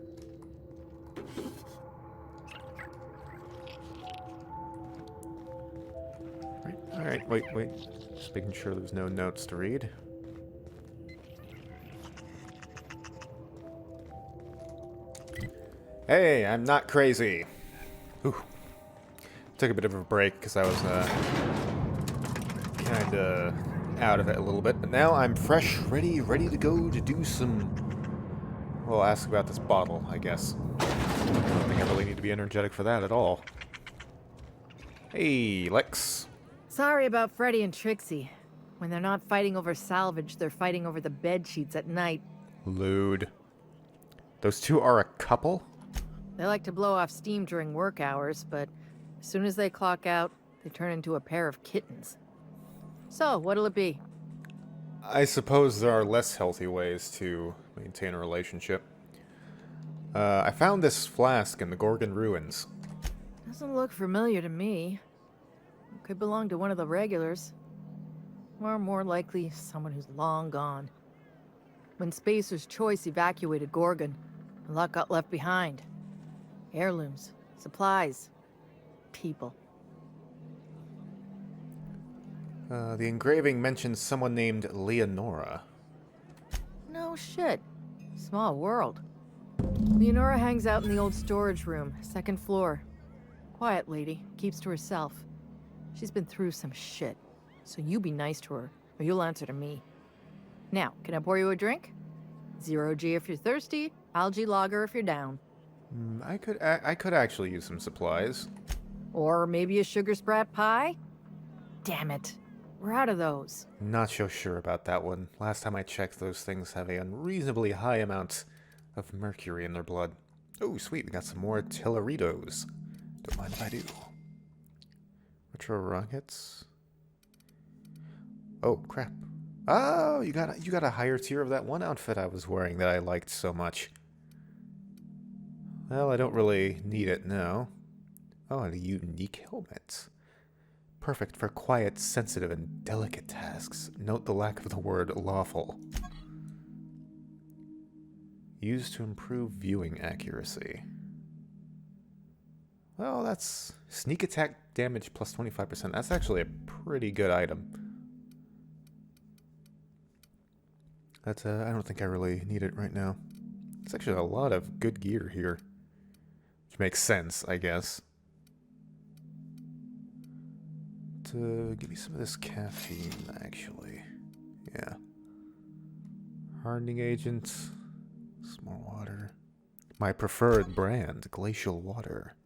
Right. Alright, wait. Just making sure there's no notes to read. Hey, I'm not crazy. Ooh. Took a bit of a break because I was kinda out of it a little bit, but now I'm fresh, ready to go to do some... Well, ask about this bottle, I guess. I don't think I really need to be energetic for that at all. Hey, Lex. Sorry about Freddy and Trixie. When they're not fighting over salvage, they're fighting over the bed sheets at night. Lewd. Those two are a couple? They like to blow off steam during work hours, but as soon as they clock out, they turn into a pair of kittens. So, what'll it be? I suppose there are less healthy ways to maintain a relationship. I found this flask in the Gorgon ruins. Doesn't look familiar to me. Could belong to one of the regulars. Or more likely, someone who's long gone. When Spacer's Choice evacuated Gorgon, a lot got left behind. Heirlooms, supplies, people. The engraving mentions someone named Leonora. No shit. Small world. Leonora hangs out in the old storage room, second floor. Quiet lady, keeps to herself. She's been through some shit, so you be nice to her, or you'll answer to me. Now, can I pour you a drink? 0G if you're thirsty, algae lager if you're down. I could actually use some supplies. Or maybe a sugar sprat pie? Damn it. We're out of those. Not so sure about that one. Last time I checked, those things have a unreasonably high amount of mercury in their blood. Oh, sweet, we got some more Telleritos. Don't mind if I do. Retro rockets. Oh, crap. Oh, you got a higher tier of that one outfit I was wearing that I liked so much. Well, I don't really need it now. Oh, and a unique helmet. Perfect for quiet, sensitive, and delicate tasks. Note the lack of the word lawful. Used to improve viewing accuracy. Well, that's sneak attack damage plus 25%. That's actually a pretty good item. That's, I don't think I really need it right now. There's actually a lot of good gear here. Which makes sense, I guess. Give me some of this caffeine, actually. Yeah. Hardening agent. Some more water. My preferred brand, glacial water.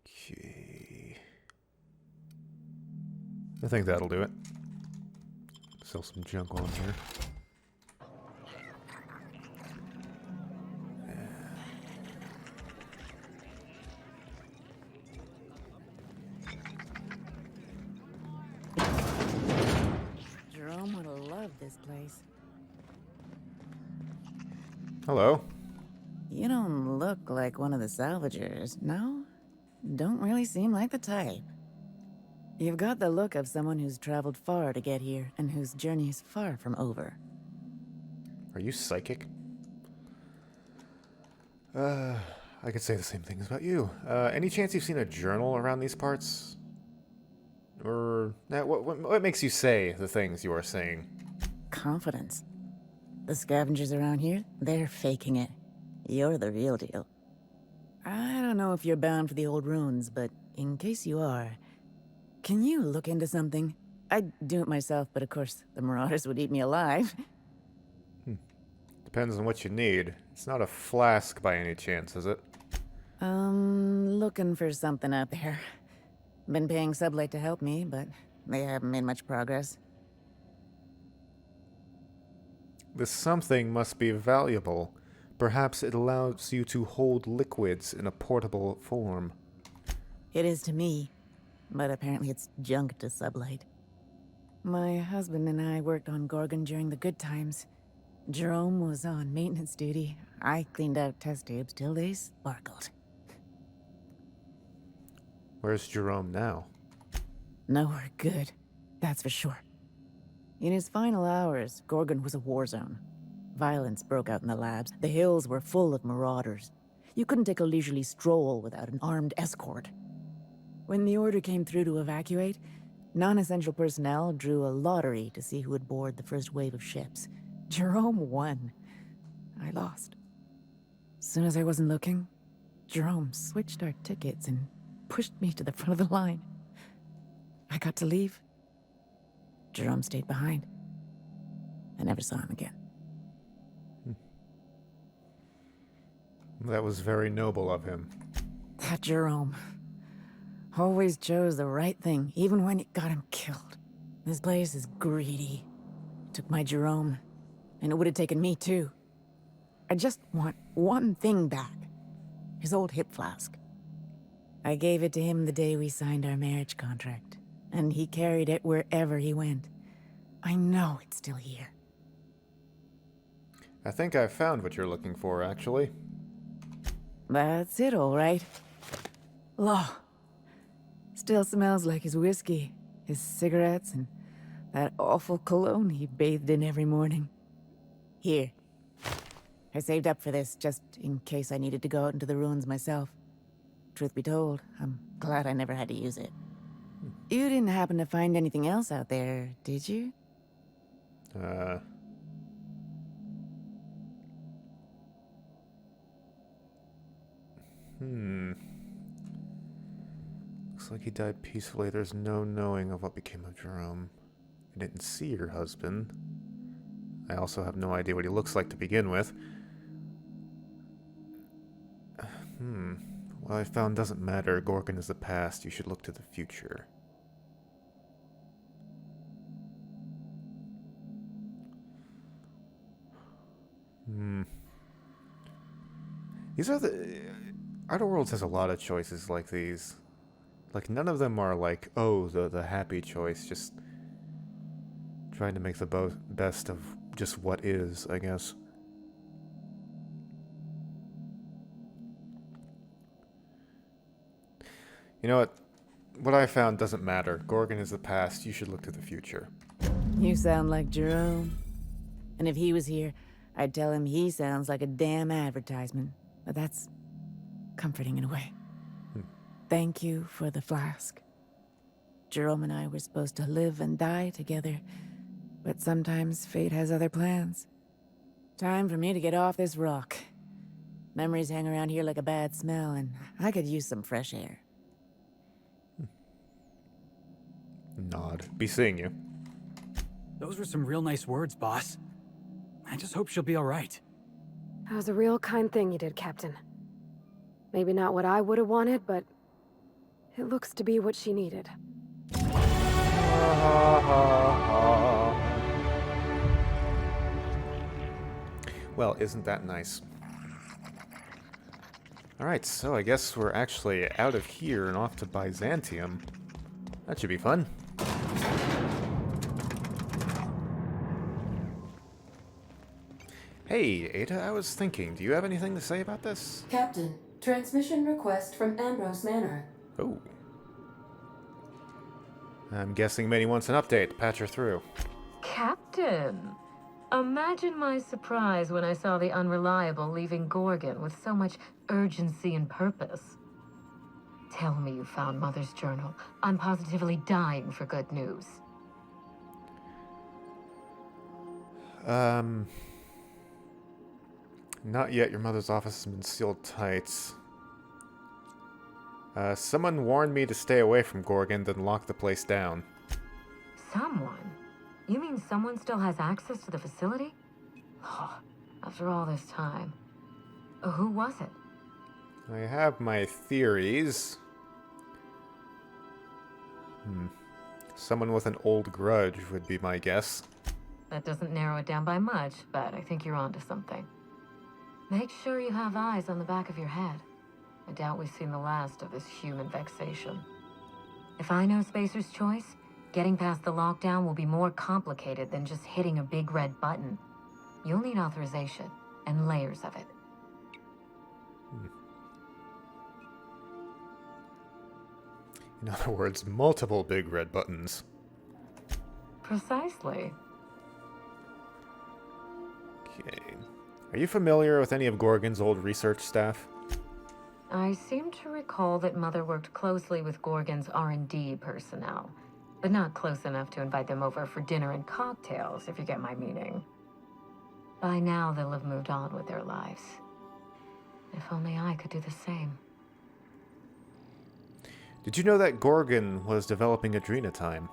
Okay. I think that'll do it. Sell some junk on here. This place. Hello. You don't look like one of the salvagers, no? Don't really seem like the type. You've got the look of someone who's traveled far to get here and whose journey is far from over. Are you psychic? I could say the same things about you. Any chance you've seen a journal around these parts? Or what makes you say the things you are saying? Confidence. The scavengers around here, they're faking it. You're the real deal. I don't know if you're bound for the old ruins, but in case you are, can you look into something? I'd do it myself, but of course, the Marauders would eat me alive. Depends on what you need. It's not a flask by any chance, is it? Looking for something out there. Been paying Sublight to help me, but they haven't made much progress. This something must be valuable. Perhaps it allows you to hold liquids in a portable form. It is to me, but apparently it's junk to Sublight. My husband and I worked on Gorgon during the good times. Jerome was on maintenance duty. I cleaned out test tubes till they sparkled. Where's Jerome now? Nowhere good, that's for sure. In his final hours, Gorgon was a war zone. Violence broke out in the labs. The hills were full of marauders. You couldn't take a leisurely stroll without an armed escort. When the order came through to evacuate, non-essential personnel drew a lottery to see who would board the first wave of ships. Jerome won. I lost. As soon as I wasn't looking, Jerome switched our tickets and pushed me to the front of the line. I got to leave. Jerome stayed behind. I never saw him again. That was very noble of him. That Jerome always chose the right thing, even when it got him killed. This place is greedy. Took my Jerome, and it would have taken me too. I just want one thing back. His old hip flask. I gave it to him the day we signed our marriage contract, and he carried it wherever he went. I know it's still here. I think I found what you're looking for, actually. That's it, all right. Law. Still smells like his whiskey, his cigarettes, and that awful cologne he bathed in every morning. Here. I saved up for this, just in case I needed to go out into the ruins myself. Truth be told, I'm glad I never had to use it. You didn't happen to find anything else out there, did you? Looks like he died peacefully. There's no knowing of what became of Jerome. I didn't see your husband. I also have no idea what he looks like to begin with. What I found doesn't matter. Gorgon is the past. You should look to the future. These are the... Outer Worlds has a lot of choices like these. Like, none of them are like, oh, the happy choice. Just trying to make the best of just what is, I guess. You know what? What I found doesn't matter. Gorgon is the past. You should look to the future. You sound like Jerome. And if he was here, I'd tell him he sounds like a damn advertisement. But that's comforting in a way. Thank you for the flask. Jerome and I were supposed to live and die together, but sometimes fate has other plans. Time for me to get off this rock. Memories hang around here like a bad smell, and I could use some fresh air. Nod. Be seeing you. Those were some real nice words, boss. I just hope she'll be all right. That was a real kind thing you did, Captain. Maybe not what I would have wanted, but it looks to be what she needed. Well, isn't that nice? Alright, so I guess we're actually out of here and off to Byzantium. That should be fun. Hey, Ada, I was thinking, do you have anything to say about this? Captain, transmission request from Ambrose Manor. Oh. I'm guessing Minnie wants an update. Patch her through. Captain! Imagine my surprise when I saw the Unreliable leaving Gorgon with so much urgency and purpose. Tell me you found Mother's journal. I'm positively dying for good news. Not yet. Your mother's office has been sealed tight. Someone warned me to stay away from Gorgon, then lock the place down. Someone? You mean someone still has access to the facility? Oh, after all this time. Who was it? I have my theories. Someone with an old grudge would be my guess. That doesn't narrow it down by much, but I think you're onto something. Make sure you have eyes on the back of your head. I doubt we've seen the last of this human vexation. If I know Spacer's Choice, getting past the lockdown will be more complicated than just hitting a big red button. You'll need authorization, and layers of it. In other words, multiple big red buttons. Precisely. Okay. Are you familiar with any of Gorgon's old research staff? I seem to recall that Mother worked closely with Gorgon's R&D personnel, but not close enough to invite them over for dinner and cocktails, if you get my meaning. By now, they'll have moved on with their lives. If only I could do the same. Did you know that Gorgon was developing adrenatime?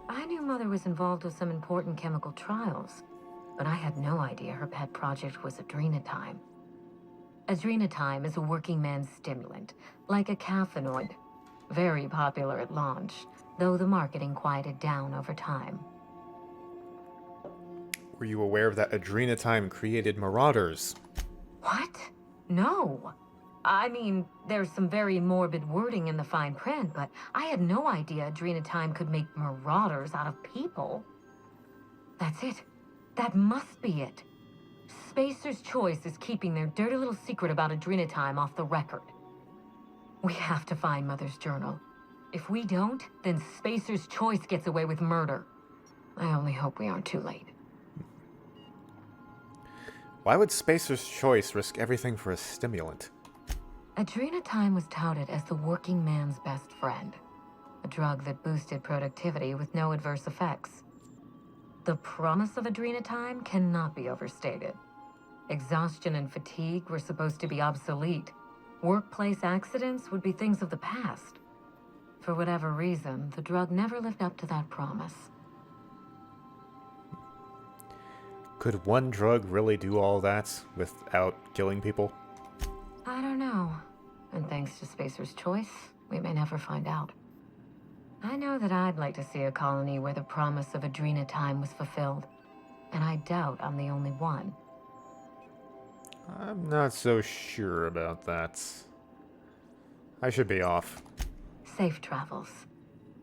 I knew Mother was involved with some important chemical trials, but I had no idea her pet project was adrenatime. Adrenatime is a working man's stimulant, like a caffeinoid. Very popular at launch, though the marketing quieted down over time. Were you aware that adrenatime created marauders? What? No. I mean, there's some very morbid wording in the fine print, but I had no idea adrenatime could make marauders out of people. That's it. That must be it. Spacer's Choice is keeping their dirty little secret about adrenatime off the record. We have to find Mother's journal. If we don't, then Spacer's Choice gets away with murder. I only hope we aren't too late. Why would Spacer's Choice risk everything for a stimulant? Adrenatime was touted as the working man's best friend. A drug that boosted productivity with no adverse effects. The promise of adrenatime cannot be overstated. Exhaustion and fatigue were supposed to be obsolete. Workplace accidents would be things of the past. For whatever reason, the drug never lived up to that promise. Could one drug really do all that without killing people? I don't know. And thanks to Spacer's Choice, we may never find out. I know that I'd like to see a colony where the promise of adrenatime was fulfilled. And I doubt I'm the only one. I'm not so sure about that. I should be off. Safe travels.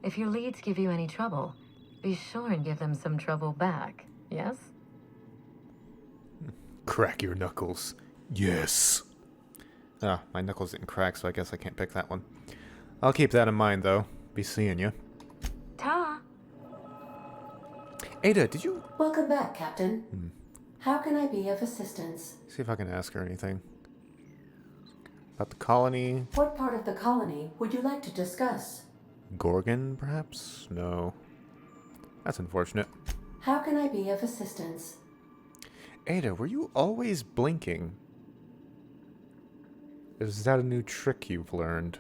If your leads give you any trouble, be sure and give them some trouble back, yes? Crack your knuckles. Yes. Ah, my knuckles didn't crack, so I guess I can't pick that one. I'll keep that in mind, though. Be seeing you. Ta! Ada, did you... Welcome back, Captain. How can I be of assistance? See if I can ask her anything. About the colony? What part of the colony would you like to discuss? Gorgon, perhaps? No. That's unfortunate. How can I be of assistance? Ada, were you always blinking? Is that a new trick you've learned?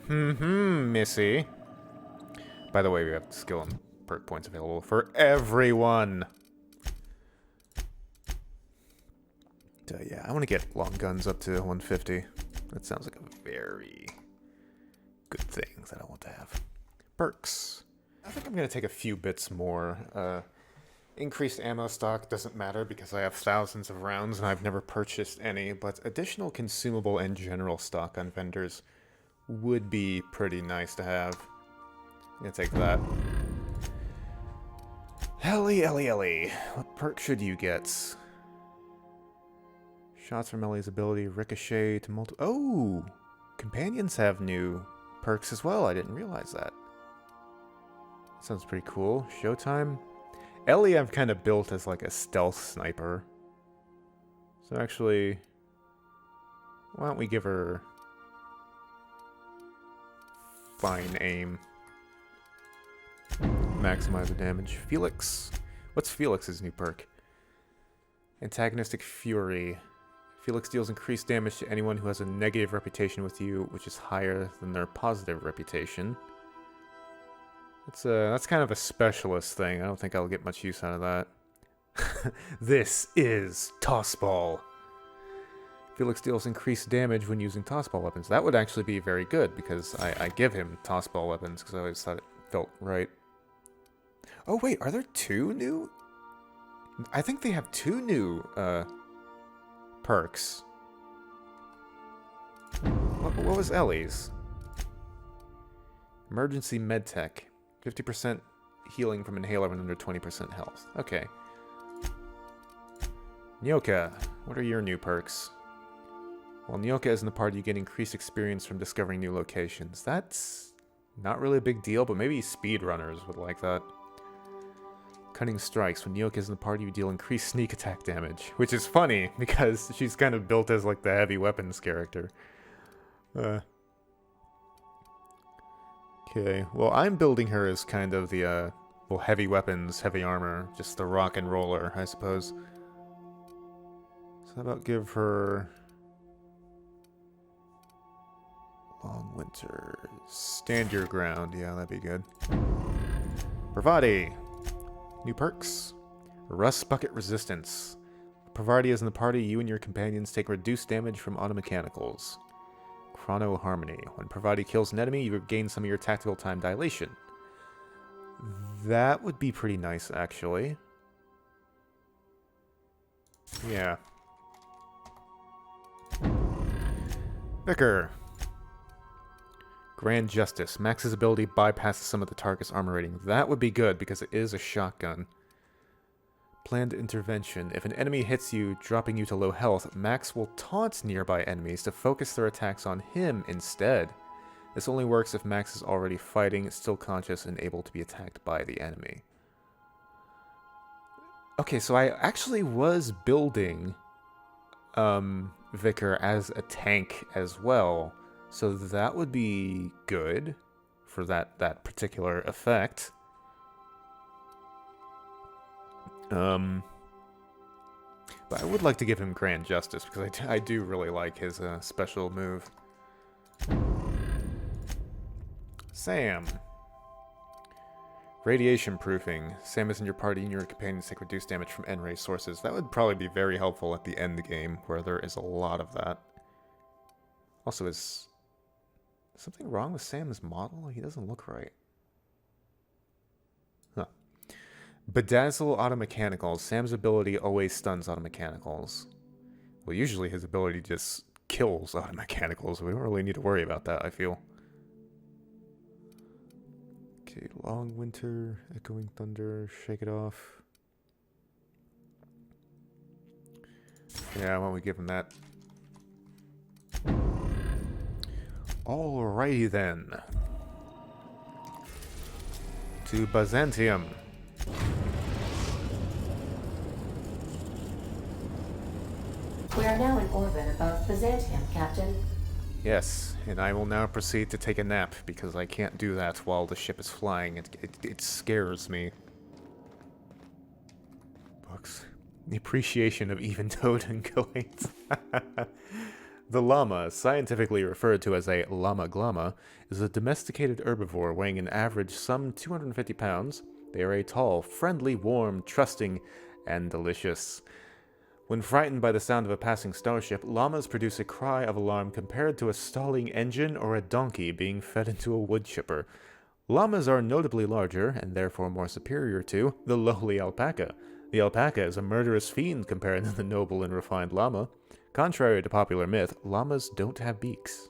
Missy. By the way, we have skill and perk points available for everyone. Yeah, I want to get long guns up to 150. That sounds like a very good thing that I want to have. Perks. I think I'm going to take a few bits more. Increased ammo stock doesn't matter because I have thousands of rounds and I've never purchased any, but additional consumable and general stock on vendors would be pretty nice to have. I'm going to take that. Ellie. What perk should you get? Shots from Ellie's ability, ricochet to multi... Oh! Companions have new perks as well. I didn't realize that. Sounds pretty cool. Showtime. Ellie I've kind of built as like a stealth sniper. So actually... Why don't we give her fine aim? Maximize the damage. Felix. What's Felix's new perk? Antagonistic Fury. Felix deals increased damage to anyone who has a negative reputation with you, which is higher than their positive reputation. That's kind of a specialist thing. I don't think I'll get much use out of that. This is Tossball. Felix deals increased damage when using Tossball weapons. That would actually be very good, because I give him Tossball weapons, because I always thought it felt right. Oh wait, are there 2 new? I think they have 2 new, perks. What was Ellie's? Emergency Medtech. 50% healing from inhaler when under 20% health. Okay. Nyoka, what are your new perks? While Nyoka is in the party, you get increased experience from discovering new locations. That's not really a big deal, but maybe speedrunners would like that. Cutting Strikes. When Nyoka is in the party, you deal increased sneak attack damage. Which is funny, because she's kind of built as like the heavy weapons character. Okay, well I'm building her as kind of the, well, heavy weapons, heavy armor. Just the rock and roller, I suppose. So how about give her... Long Winter. Stand your ground. Yeah, that'd be good. Bravati. New perks. Rust Bucket Resistance. Bravati is in the party. You and your companions take reduced damage from automechanicals. Chrono Harmony. When Bravati kills an enemy, you gain some of your tactical time dilation. That would be pretty nice, actually. Yeah. Vicar. Grand Justice. Max's ability bypasses some of the target's armor rating. That would be good, because it is a shotgun. Planned Intervention. If an enemy hits you, dropping you to low health, Max will taunt nearby enemies to focus their attacks on him instead. This only works if Max is already fighting, still conscious, and able to be attacked by the enemy. Okay, so I actually was building Vicar as a tank as well. So that would be good for that particular effect. But I would like to give him Grand Justice, because I do really like his special move. Sam. Radiation Proofing. Sam is in your party and your companions take reduced damage from N-ray sources. That would probably be very helpful at the end game, where there is a lot of that. Also, is something wrong with Sam's model? He doesn't look right. Huh. Bedazzle Automechanicals. Sam's ability always stuns Automechanicals. Well, usually his ability just kills Automechanicals. We don't really need to worry about that, I feel. Okay, Long Winter, Echoing Thunder, Shake It Off. Yeah, why don't we give him that? Alrighty then. To Byzantium. We are now in orbit above Byzantium, Captain. Yes, and I will now proceed to take a nap, because I can't do that while the ship is flying. It scares me. Books. The appreciation of even-toed ungulates. The llama, scientifically referred to as a llama glama, is a domesticated herbivore weighing an average some 250 pounds. They are a tall, friendly, warm, trusting, and delicious. When frightened by the sound of a passing starship, llamas produce a cry of alarm compared to a stalling engine or a donkey being fed into a wood chipper. Llamas are notably larger, and therefore more superior to, the lowly alpaca. The alpaca is a murderous fiend compared to the noble and refined llama. Contrary to popular myth, llamas don't have beaks.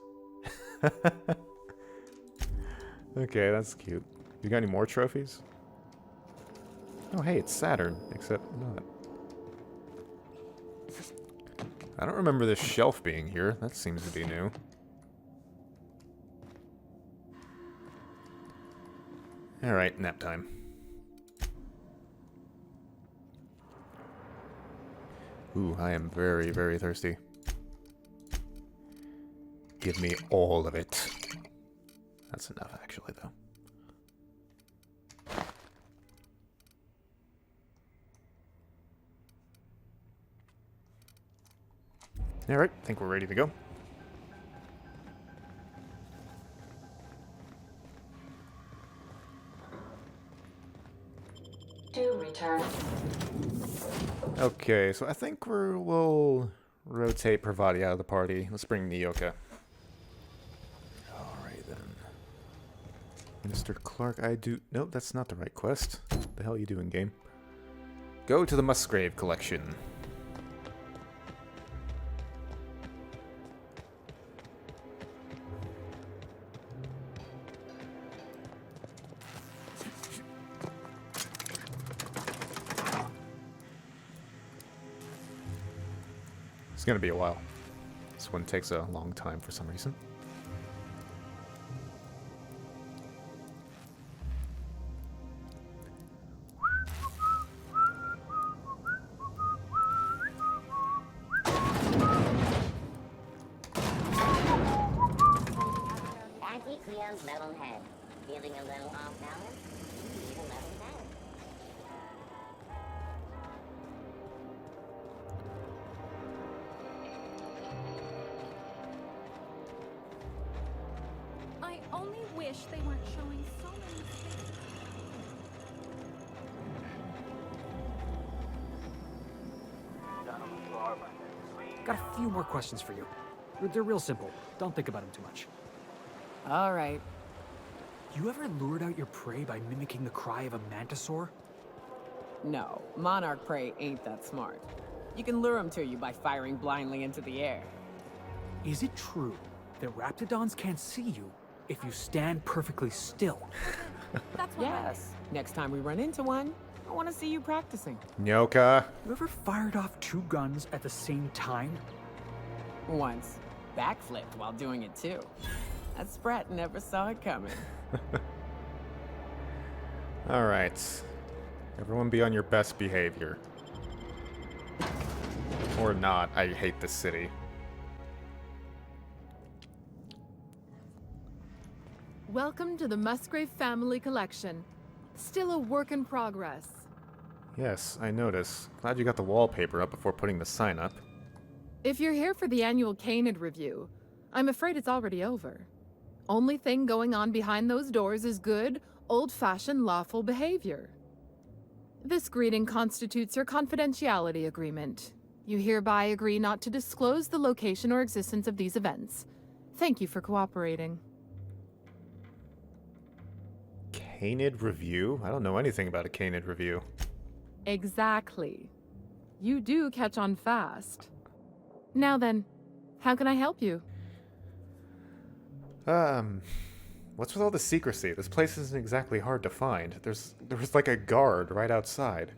Okay, that's cute. You got any more trophies? Oh hey, it's Saturn, except not. I don't remember this shelf being here. That seems to be new. Alright, nap time. Ooh, I am very, very thirsty. Give me all of it. That's enough, actually, though. Alright, I think we're ready to go. To return. Okay, so I think we'll rotate Pravati out of the party. Let's bring Nyoka. Alright then. Mr. Clark, I do... Nope, that's not the right quest. What the hell are you doing, game? Go to the Musgrave collection. It's gonna be a while. This one takes a long time for some reason. Cleon's level head. Feeling a little off balance? Need a level head. I only wish they weren't showing so many spaces. Got a few more questions for you. They're real simple. Don't think about them too much. All right. You ever lured out your prey by mimicking the cry of a mantisaur? No, monarch prey ain't that smart. You can lure them to you by firing blindly into the air. Is it true that raptidons can't see you if you stand perfectly still? That's what Yes. Next time we run into one, I want to see you practicing. Nyoka. You ever fired off 2 guns at the same time? Once. Backflipped while doing it too. That Sprat never saw it coming. Alright. Everyone be on your best behavior. Or not. I hate this city. Welcome to the Musgrave Family Collection. Still a work in progress. Yes, I notice. Glad you got the wallpaper up before putting the sign up. If you're here for the annual Canid Revue, I'm afraid it's already over. Only thing going on behind those doors is good, old-fashioned lawful behavior. This greeting constitutes your confidentiality agreement. You hereby agree not to disclose the location or existence of these events. Thank you for cooperating. Canid Revue? I don't know anything about a Canid Revue. Exactly. You do catch on fast. Now then, how can I help you? What's with all the secrecy? This place isn't exactly hard to find. There was like a guard right outside.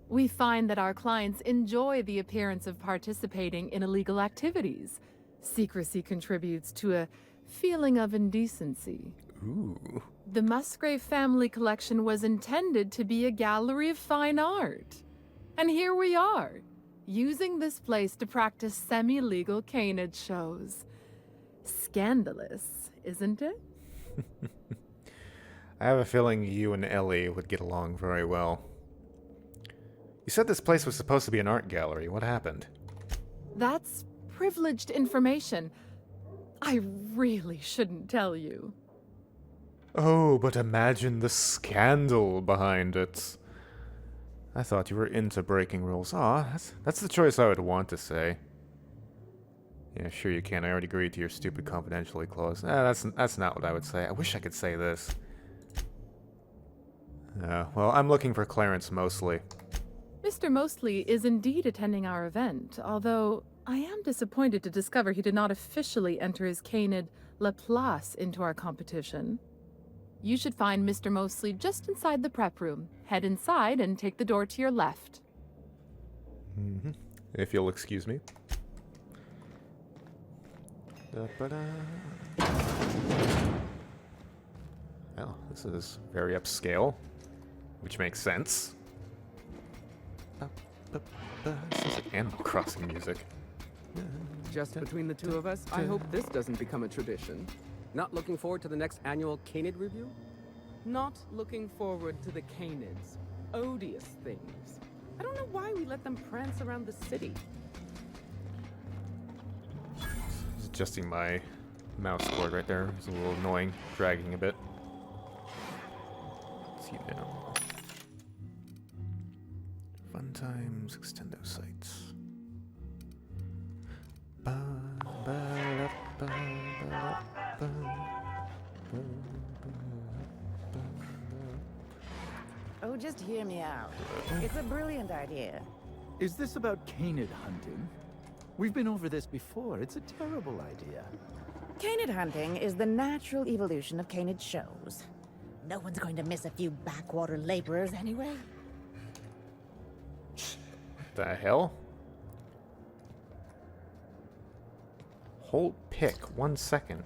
We find that our clients enjoy the appearance of participating in illegal activities. Secrecy contributes to a feeling of indecency. Ooh. The Musgrave Family Collection was intended to be a gallery of fine art. And here we are, using this place to practice semi-legal canid shows. Scandalous, isn't it? I have a feeling you and Ellie would get along very well. You said this place was supposed to be an art gallery. What happened? That's privileged information. I really shouldn't tell you. Oh, but imagine the scandal behind it. I thought you were into breaking rules. Aw, that's the choice I would want to say. Yeah, sure you can. I already agreed to your stupid confidentiality clause. That's not what I would say. I wish I could say this. Well, I'm looking for Clarence mostly. Mr. Mostly is indeed attending our event, although I am disappointed to discover he did not officially enter his canid La Place into our competition. You should find Mr. Mostly just inside the prep room. Head inside and take the door to your left. Mm-hmm. If you'll excuse me. Well, this is very upscale, which makes sense. This is like Animal Crossing music. Just between the two of us, I hope this doesn't become a tradition. Not looking forward to the next annual Canid Revue? Not looking forward to the Canids. Odious things. I don't know why we let them prance around the city. Just adjusting my mouse cord right there. It's a little annoying, dragging a bit. Let's see now. Fun times, extendo sites. Oh, just hear me out. It's a brilliant idea. Is this about Canid hunting? We've been over this before. It's a terrible idea. Canid hunting is the natural evolution of Canid shows. No one's going to miss a few backwater laborers anyway. The hell? Hold pick 1 second.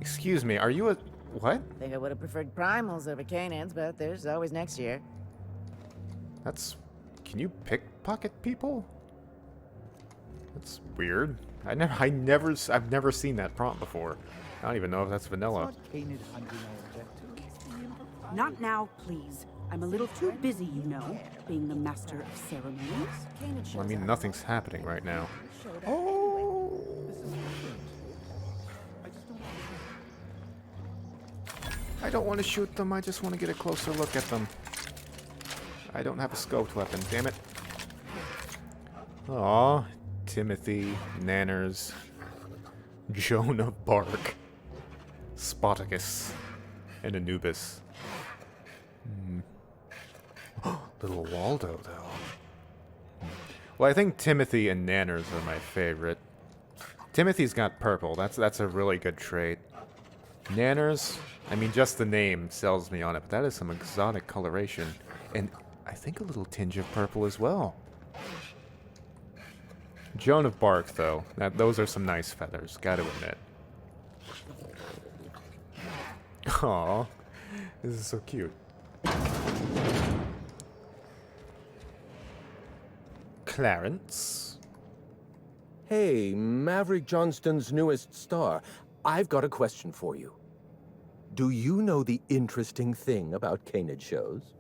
Excuse me, are you a... what? I think I would have preferred primals over Canids, but there's always next year. That's... can you pickpocket people? That's weird. I've never seen that prompt before. I don't even know if that's vanilla. Not now, please. I'm a little too busy, you know, being the master of ceremonies. Well, I mean, nothing's happening right now. Oh! I don't want to shoot them, I just want to get a closer look at them. I don't have a scoped weapon, damn it. Aw, Timothy, Nanners, Joan of Bark, Spoticus, and Anubis. Little Waldo, though. Well, I think Timothy and Nanners are my favorite. Timothy's got purple. That's a really good trait. Nanners, I mean, just the name sells me on it, but that is some exotic coloration. And I think a little tinge of purple as well. Joan of Bark, though. Those are some nice feathers, gotta admit. Aww. This is so cute. Clarence? Hey, Maverick Johnston's newest star. I've got a question for you. Do you know the interesting thing about Canid shows?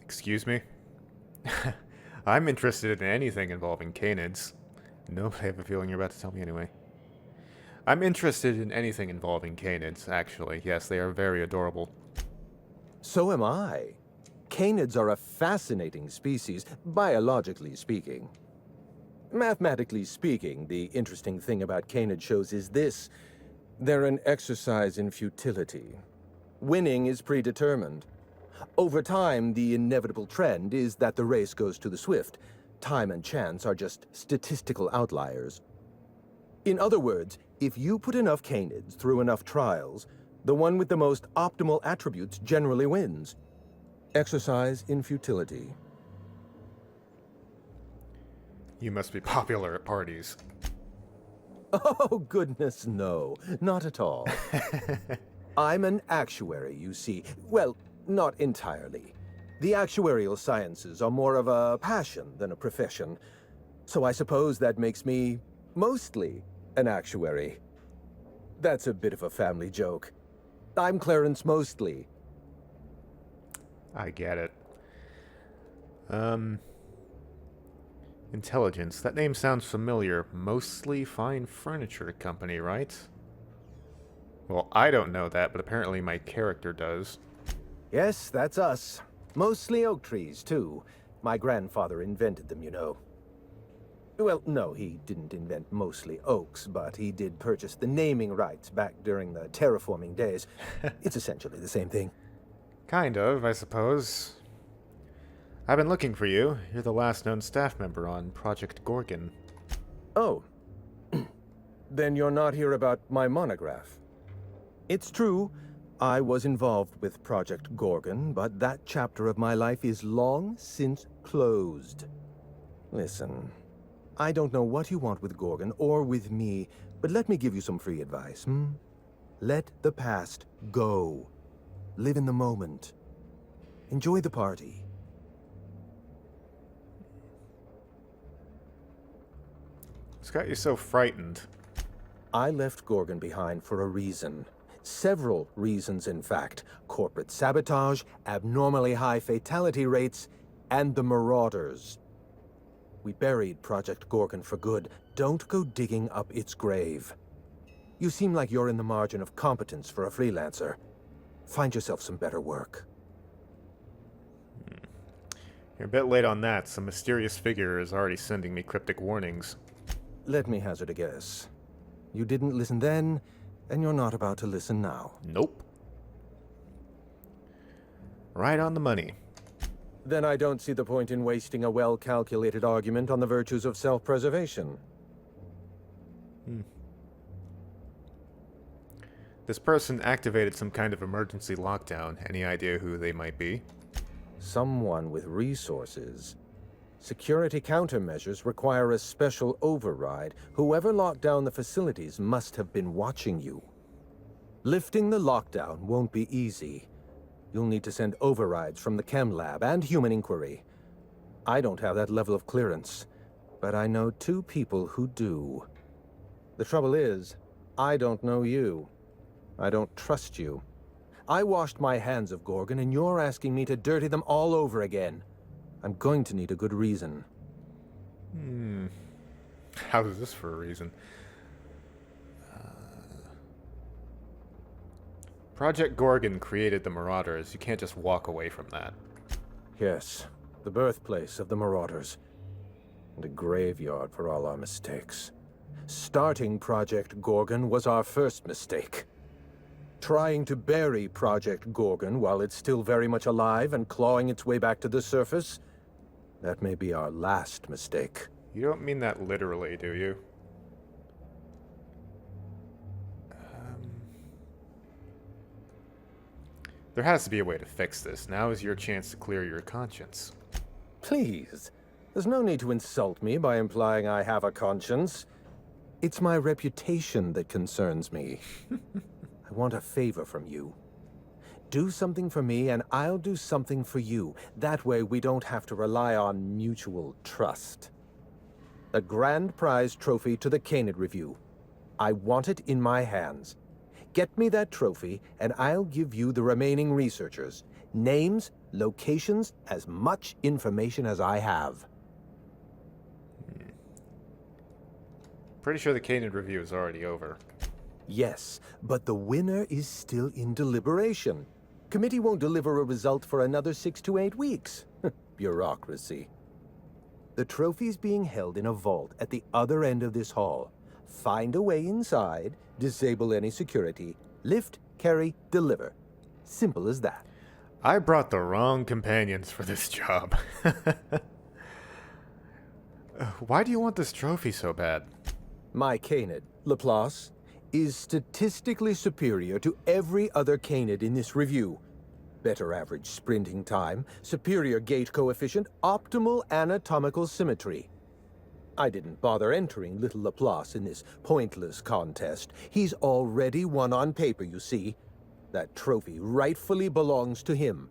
Excuse me? I'm interested in anything involving Canids. No, I have a feeling you're about to tell me anyway. I'm interested in anything involving Canids, actually. Yes, they are very adorable. So am I. Canids are a fascinating species, biologically speaking. Mathematically speaking, the interesting thing about Canid shows is this. They're an exercise in futility. Winning is predetermined. Over time, the inevitable trend is that the race goes to the swift. Time and chance are just statistical outliers. In other words, if you put enough Canids through enough trials, the one with the most optimal attributes generally wins. Exercise in futility. You must be popular at parties. Oh, goodness, no. Not at all. I'm an actuary, you see. Well, not entirely. The actuarial sciences are more of a passion than a profession. So I suppose that makes me mostly an actuary. That's a bit of a family joke. I'm Clarence Mostly. I get it. Intelligence. That name sounds familiar. Mostly Fine Furniture Company, right? Well, I don't know that, but apparently my character does. Yes, that's us. Mostly oak trees, too. My grandfather invented them, you know. Well, no, he didn't invent mostly oaks, but he did purchase the naming rights back during the terraforming days. It's essentially the same thing. Kind of, I suppose. I've been looking for you. You're the last known staff member on Project Gorgon. Oh. Then you're not here about my monograph. It's true, I was involved with Project Gorgon, but that chapter of my life is long since closed. Listen, I don't know what you want with Gorgon or with me, but let me give you some free advice, Let the past go. Live in the moment. Enjoy the party. What's got you so frightened? I left Gorgon behind for a reason. Several reasons, in fact. Corporate sabotage, abnormally high fatality rates, and the Marauders. We buried Project Gorgon for good. Don't go digging up its grave. You seem like you're in the margin of competence for a freelancer. Find yourself some better work. You're a bit late on that. Some mysterious figure is already sending me cryptic warnings. Let me hazard a guess. You didn't listen then, and you're not about to listen now. Nope. Right on the money. Then I don't see the point in wasting a well-calculated argument on the virtues of self-preservation. This person activated some kind of emergency lockdown. Any idea who they might be? Someone with resources. Security countermeasures require a special override. Whoever locked down the facilities must have been watching you. Lifting the lockdown won't be easy. You'll need to send overrides from the chem lab and human inquiry. I don't have that level of clearance, but I know two people who do. The trouble is, I don't know you. I don't trust you. I washed my hands of Gorgon, and you're asking me to dirty them all over again. I'm going to need a good reason. How is this for a reason? Project Gorgon created the Marauders. You can't just walk away from that. Yes, the birthplace of the Marauders. And a graveyard for all our mistakes. Starting Project Gorgon was our first mistake. Trying to bury Project Gorgon while it's still very much alive and clawing its way back to the surface, that may be our last mistake. You don't mean that literally, do you? There has to be a way to fix this. Now is your chance to clear your conscience. Please, there's no need to insult me by implying I have a conscience. It's my reputation that concerns me. I want a favor from you. Do something for me, and I'll do something for you. That way, we don't have to rely on mutual trust. A grand prize trophy to the Canid Revue. I want it in my hands. Get me that trophy, and I'll give you the remaining researchers. Names, locations, as much information as I have. Pretty sure the Canid Revue is already over. Yes, but the winner is still in deliberation. Committee won't deliver a result for another 6 to 8 weeks. Bureaucracy. The trophy's being held in a vault at the other end of this hall. Find a way inside, disable any security, lift, carry, deliver. Simple as that. I brought the wrong companions for this job. Why do you want this trophy so bad? My Canid, Laplace, is statistically superior to every other Canid in this review. Better average sprinting time, superior gait coefficient, optimal anatomical symmetry. I didn't bother entering little Laplace in this pointless contest. He's already won on paper, you see. That trophy rightfully belongs to him.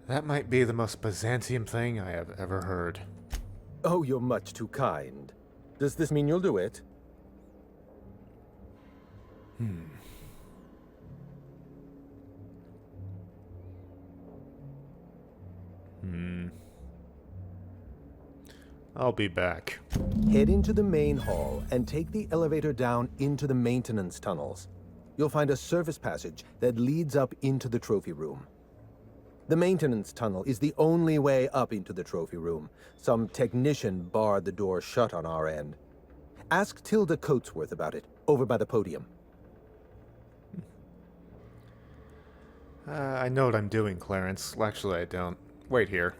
That might be the most Byzantium thing I have ever heard. Oh, you're much too kind. Does this mean you'll do it? I'll be back. Head into the main hall and take the elevator down into the maintenance tunnels. You'll find a service passage that leads up into the trophy room. The maintenance tunnel is the only way up into the trophy room. Some technician barred the door shut on our end. Ask Tilda Coatsworth about it, over by the podium. I know what I'm doing, Clarence. Well, actually, I don't. Wait here.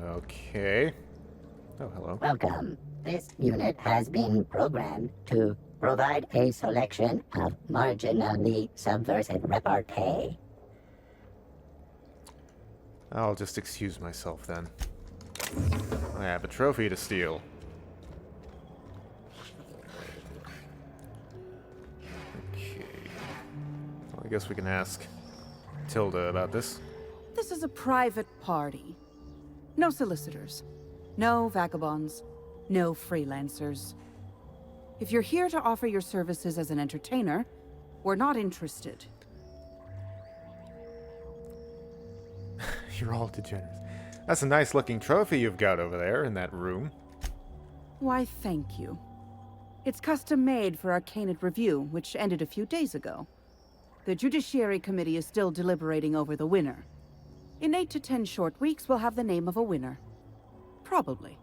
Okay. Oh, hello. Welcome. This unit has been programmed to provide a selection of marginally subversive repartee. I'll just excuse myself then. I have a trophy to steal. Okay. Well, I guess we can ask Tilda about this. this is a private party. No solicitors, no vagabonds, no freelancers. If you're here to offer your services as an entertainer, we're not interested. You're all degenerates. That's a nice looking trophy you've got over there in that room. Why, thank you. It's custom made for our Canid Revue, which ended a few days ago. The Judiciary Committee is still deliberating over the winner. In 8 to 10 short weeks, we'll have the name of a winner. Probably.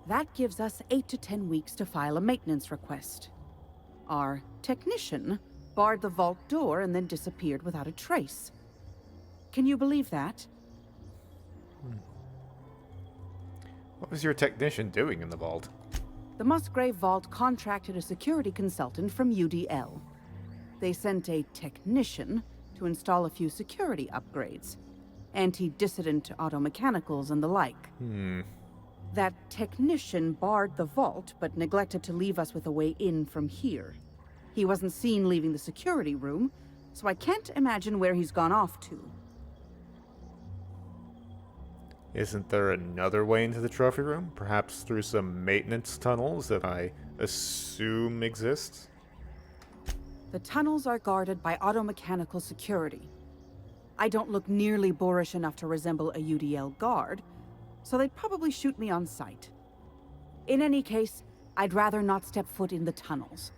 That gives us 8 to 10 weeks to file a maintenance request. Our technician barred the vault door and then disappeared without a trace. Can you believe that? What was your technician doing in the vault? The Musgrave vault contracted a security consultant from UDL. They sent a technician to install a few security upgrades. Anti-dissident automechanicals and the like. That technician barred the vault, but neglected to leave us with a way in from here. He wasn't seen leaving the security room, so I can't imagine where he's gone off to. Isn't there another way into the trophy room? Perhaps through some maintenance tunnels that I assume exist? The tunnels are guarded by automechanical security. I don't look nearly boorish enough to resemble a UDL guard, so they'd probably shoot me on sight. In any case, I'd rather not step foot in the tunnels.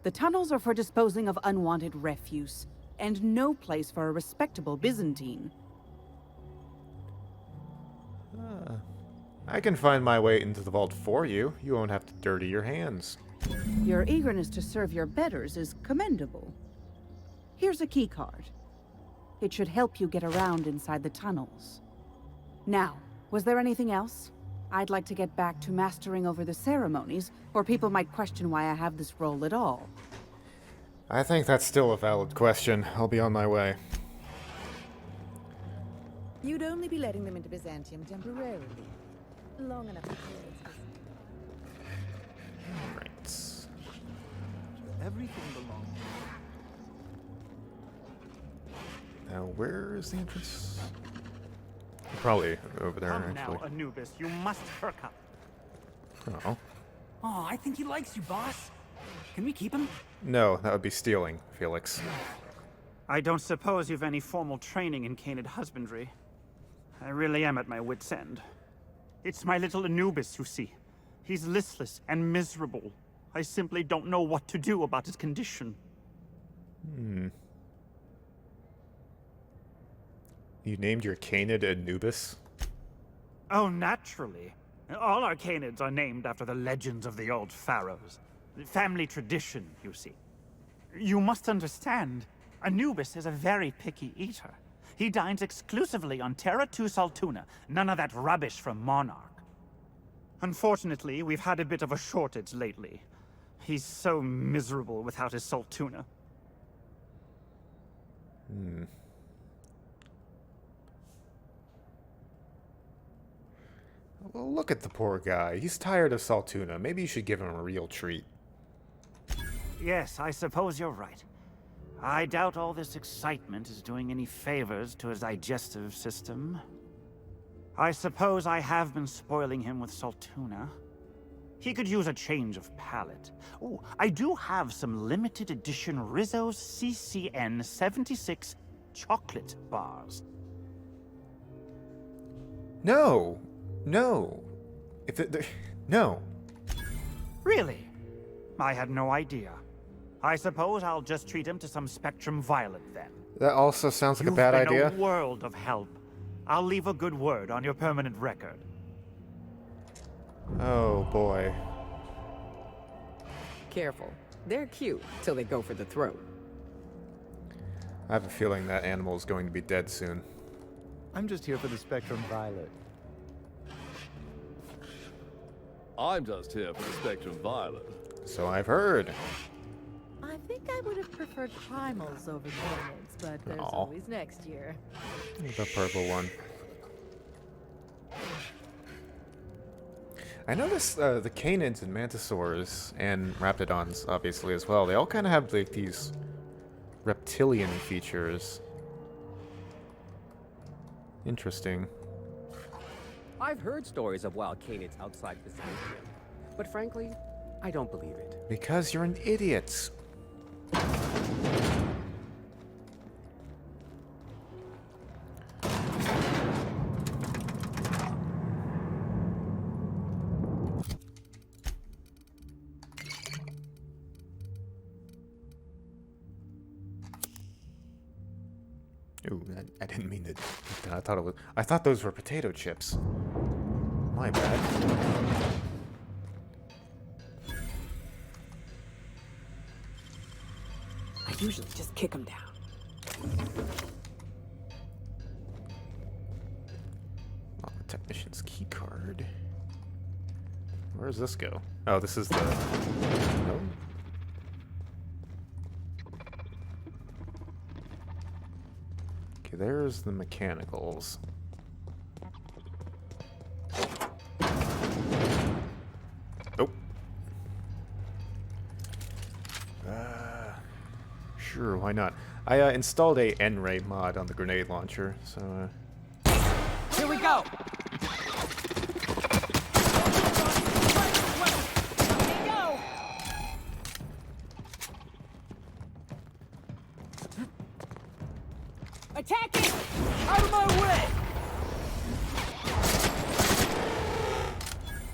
The tunnels are for disposing of unwanted refuse, and no place for a respectable Byzantine. I can find my way into the vault for you. You won't have to dirty your hands. Your eagerness to serve your betters is commendable. Here's a key card. It should help you get around inside the tunnels. Now, was there anything else? I'd like to get back to mastering over the ceremonies, or people might question why I have this role at all. I think that's still a valid question. I'll be on my way. You'd only be letting them into Byzantium temporarily. Long enough to Right. Everything belongs. Now, where is the entrance? Probably over there, Come actually. now, Anubis, you must perk up. Oh. Oh, I think he likes you, boss. Can we keep him? No, that would be stealing, Felix. I don't suppose you've any formal training in Canid husbandry. I really am at my wit's end. It's my little Anubis, you see. He's listless and miserable. I simply don't know what to do about his condition. You named your Canid Anubis? Oh, naturally. All our Canids are named after the legends of the old pharaohs. Family tradition, you see. You must understand, Anubis is a very picky eater. He dines exclusively on Terra 2 Saltuna, none of that rubbish from Monarch. Unfortunately, we've had a bit of a shortage lately. He's so miserable without his Saltuna. Well, look at the poor guy. He's tired of Saltuna. Maybe you should give him a real treat. Yes, I suppose you're right. I doubt all this excitement is doing any favors to his digestive system. I suppose I have been spoiling him with Saltuna. He could use a change of palate. Oh, I do have some limited edition Rizzo's CCN 76 chocolate bars. No! No! No! Really? I had no idea. I suppose I'll just treat him to some Spectrum Violet then. That also sounds like a bad You've been idea. a world of help. I'll leave a good word on your permanent record. Oh boy. Careful. They're cute till they go for the throat. I have a feeling that animal is going to be dead soon. I'm just here for the Spectrum Violet. I'm just here for the Spectrum Violet. So I've heard. I think I would have preferred primals over canids, but there's Aw. always next year. The purple one. I noticed the canids and mantisaurs and raptidons, obviously, as well. They all kind of have like these reptilian features. Interesting. I've heard stories of wild canids outside Byzantium, but frankly, I don't believe it. Because you're an idiot. Ooh, I didn't mean to eat that. I thought those were potato chips. My bad. I usually just kick him down. Oh, the technician's key card. Where does this go? Oh, this is the... No? Okay, there's the mechanicals. Nope. Sure, why not? I installed a N-ray mod on the grenade launcher, so Here we go! Attacking! Out of my way!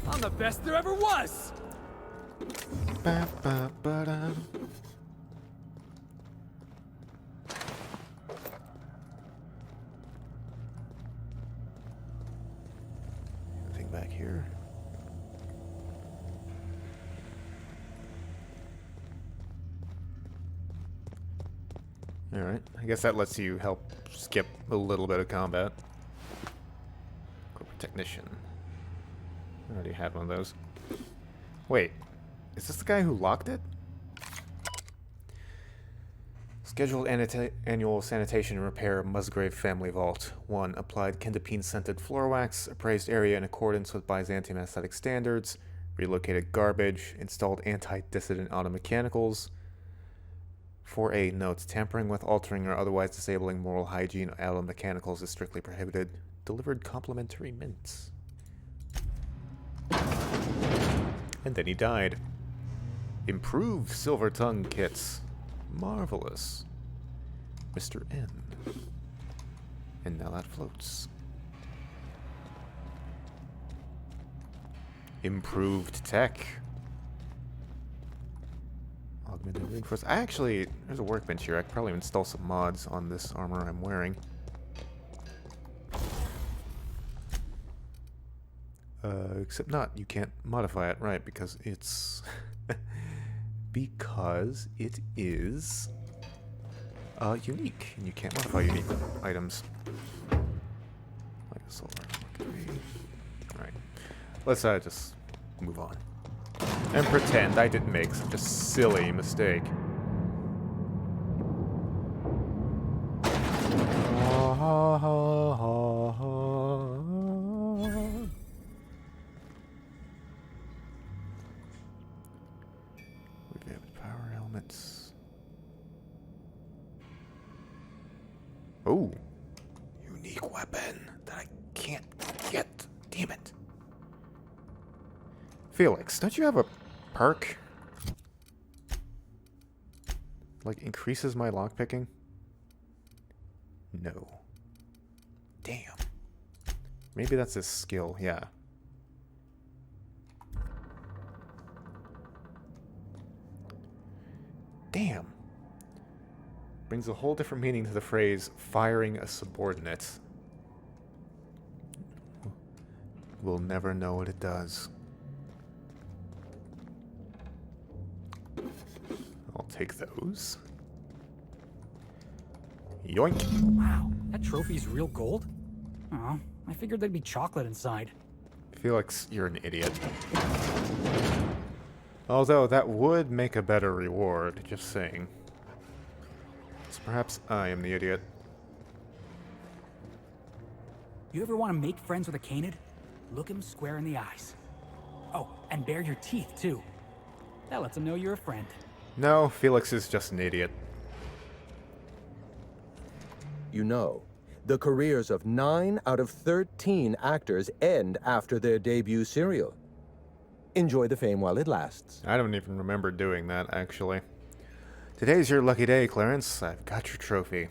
I'm the best there ever was! Ba, ba, ba, da. Anything back here? Alright, I guess that lets you help skip a little bit of combat. Corporate technician. I already had one of those. Wait, is this the guy who locked it? Scheduled annual sanitation and repair Musgrave family vault. 1. Applied kendapine-scented floor wax, appraised area in accordance with Byzantium aesthetic standards, relocated garbage, installed anti-dissident auto mechanicals. 4A notes, tampering with, altering, or otherwise disabling moral hygiene auto mechanicals is strictly prohibited. Delivered complimentary mints. And then he died. Improved silver tongue kits. Marvelous. Mr. N. And now that floats. Improved tech. Augmented reinforced. There's a workbench here. I could probably install some mods on this armor I'm wearing. Except not. You can't modify it, right? Because it's... because it is... unique. And you can't modify unique items. Like a solar. Alright. Let's just move on. And pretend I didn't make such a silly mistake. Revamped power elements. Oh, unique weapon that I can't get. Damn it. Felix, don't you have a perk? Like, increases my lockpicking? No. Damn. Maybe that's his skill, yeah. Damn. Brings a whole different meaning to the phrase, firing a subordinate. We'll never know what it does. I'll take those. Yoink. Wow, that trophy's real gold? Oh, I figured there'd be chocolate inside. Felix, you're an idiot. Although that would make a better reward, just saying. So perhaps I am the idiot. You ever want to make friends with a Canid? Look him square in the eyes. Oh, and bare your teeth, too. That lets him know you're a friend. No, Felix is just an idiot. You know, the careers of 9 out of 13 actors end after their debut serial. Enjoy the fame while it lasts. I don't even remember doing that, actually. Today's your lucky day, Clarence. I've got your trophy.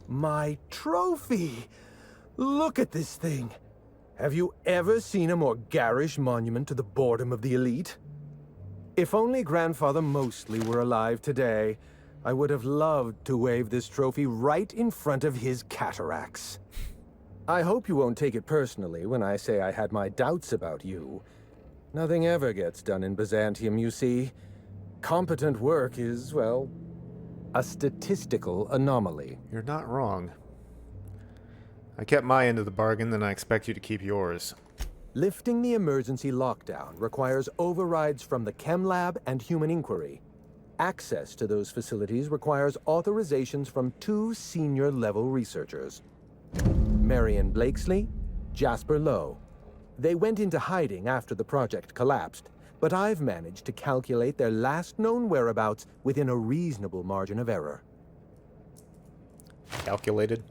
My trophy! Look at this thing. Have you ever seen a more garish monument to the boredom of the elite? If only Grandfather Mostly were alive today, I would have loved to wave this trophy right in front of his cataracts. I hope you won't take it personally when I say I had my doubts about you. Nothing ever gets done in Byzantium, you see. Competent work is, well, a statistical anomaly. You're not wrong. I kept my end of the bargain, then I expect you to keep yours. Lifting the emergency lockdown requires overrides from the Chem Lab and Human Inquiry. Access to those facilities requires authorizations from 2 senior-level researchers. Marion Blakesley, Jasper Lowe. They went into hiding after the project collapsed, but I've managed to calculate their last known whereabouts within a reasonable margin of error. Calculated?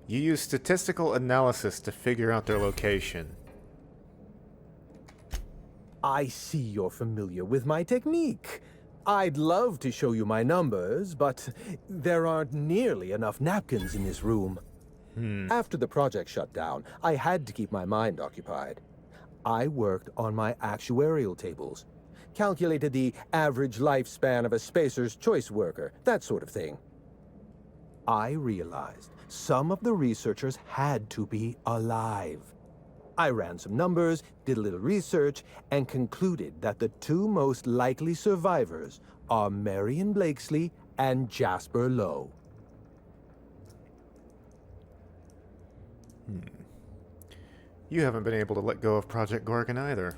You use statistical analysis to figure out their location. I see you're familiar with my technique. I'd love to show you my numbers, but there aren't nearly enough napkins in this room. After the project shut down, I had to keep my mind occupied. I worked on my actuarial tables, calculated the average lifespan of a Spacer's Choice worker, that sort of thing. I realized some of the researchers had to be alive. I ran some numbers, did a little research, and concluded that the 2 most likely survivors are Marion Blakesley and Jasper Lowe. You haven't been able to let go of Project Gorgon either.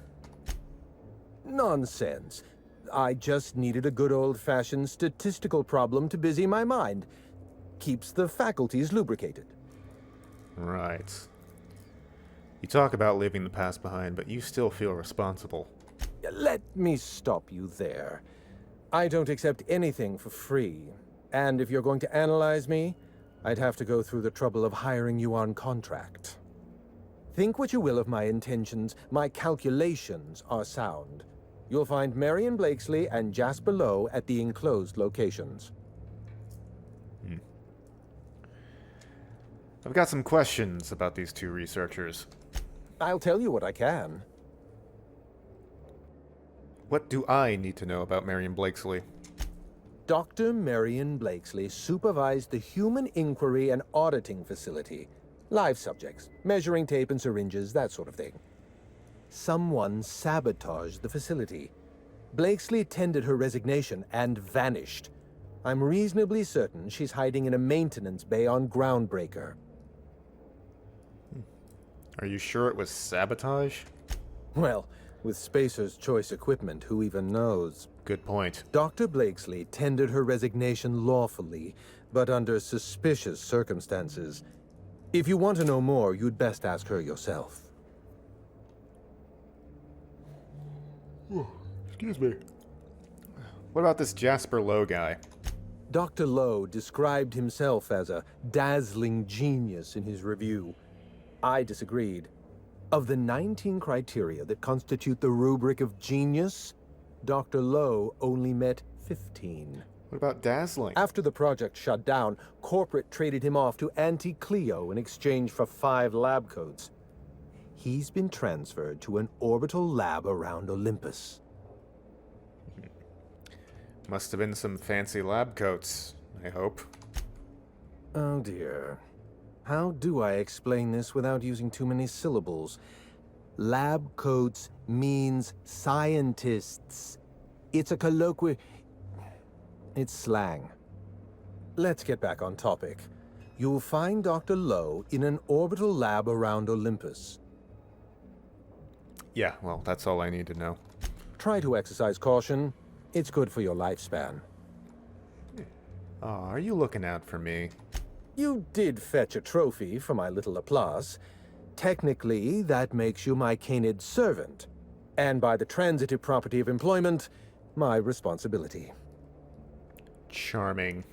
Nonsense. I just needed a good old-fashioned statistical problem to busy my mind. Keeps the faculties lubricated. Right. You talk about leaving the past behind, but you still feel responsible. Let me stop you there. I don't accept anything for free. And if you're going to analyze me, I'd have to go through the trouble of hiring you on contract. Think what you will of my intentions, my calculations are sound. You'll find Marion Blakesley and Jasper Lowe at the enclosed locations. I've got some questions about these 2 researchers. I'll tell you what I can. What do I need to know about Marion Blakesley? Dr. Marion Blakesley supervised the Human Inquiry and Auditing Facility. Live subjects, measuring tape and syringes, that sort of thing. Someone sabotaged the facility. Blakesley tendered her resignation and vanished. I'm reasonably certain she's hiding in a maintenance bay on Groundbreaker. Are you sure it was sabotage? Well, with Spacer's Choice equipment, who even knows? Good point. Dr. Blakesley tendered her resignation lawfully, but under suspicious circumstances. If you want to know more, you'd best ask her yourself. Excuse me. What about this Jasper Lowe guy? Dr. Lowe described himself as a dazzling genius in his review. I disagreed. Of the 19 criteria that constitute the rubric of genius, Dr. Lowe only met 15. What about dazzling? After the project shut down, corporate traded him off to Anti-Cleo in exchange for 5 lab coats. He's been transferred to an orbital lab around Olympus. Must have been some fancy lab coats, I hope. Oh dear. How do I explain this without using too many syllables? Lab coats means scientists. It's a colloquial... It's slang. Let's get back on topic. You'll find Dr. Lowe in an orbital lab around Olympus. Yeah, well, that's all I need to know. Try to exercise caution. It's good for your lifespan. Oh, are you looking out for me? You did fetch a trophy for my little applause. Technically, that makes you my Canid servant. And by the transitive property of employment, my responsibility. Charming.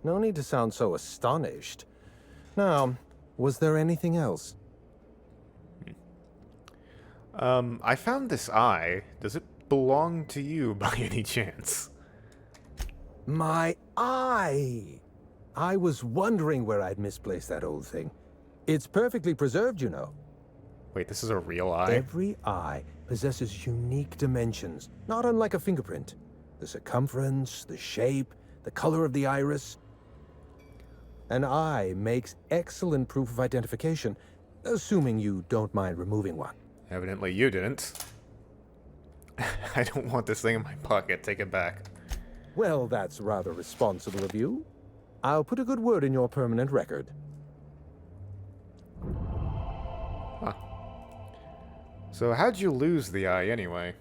No need to sound so astonished. Now, was there anything else? I found this eye. Does it belong to you by any chance? My eye! I was wondering where I'd misplaced that old thing. It's perfectly preserved, you know. Wait, this is a real eye? Every eye possesses unique dimensions, not unlike a fingerprint. The circumference, the shape, the color of the iris. An eye makes excellent proof of identification, assuming you don't mind removing one. Evidently you didn't. I don't want this thing in my pocket. Take it back. Well, that's rather responsible of you. I'll put a good word in your permanent record. Huh. So how'd you lose the eye anyway?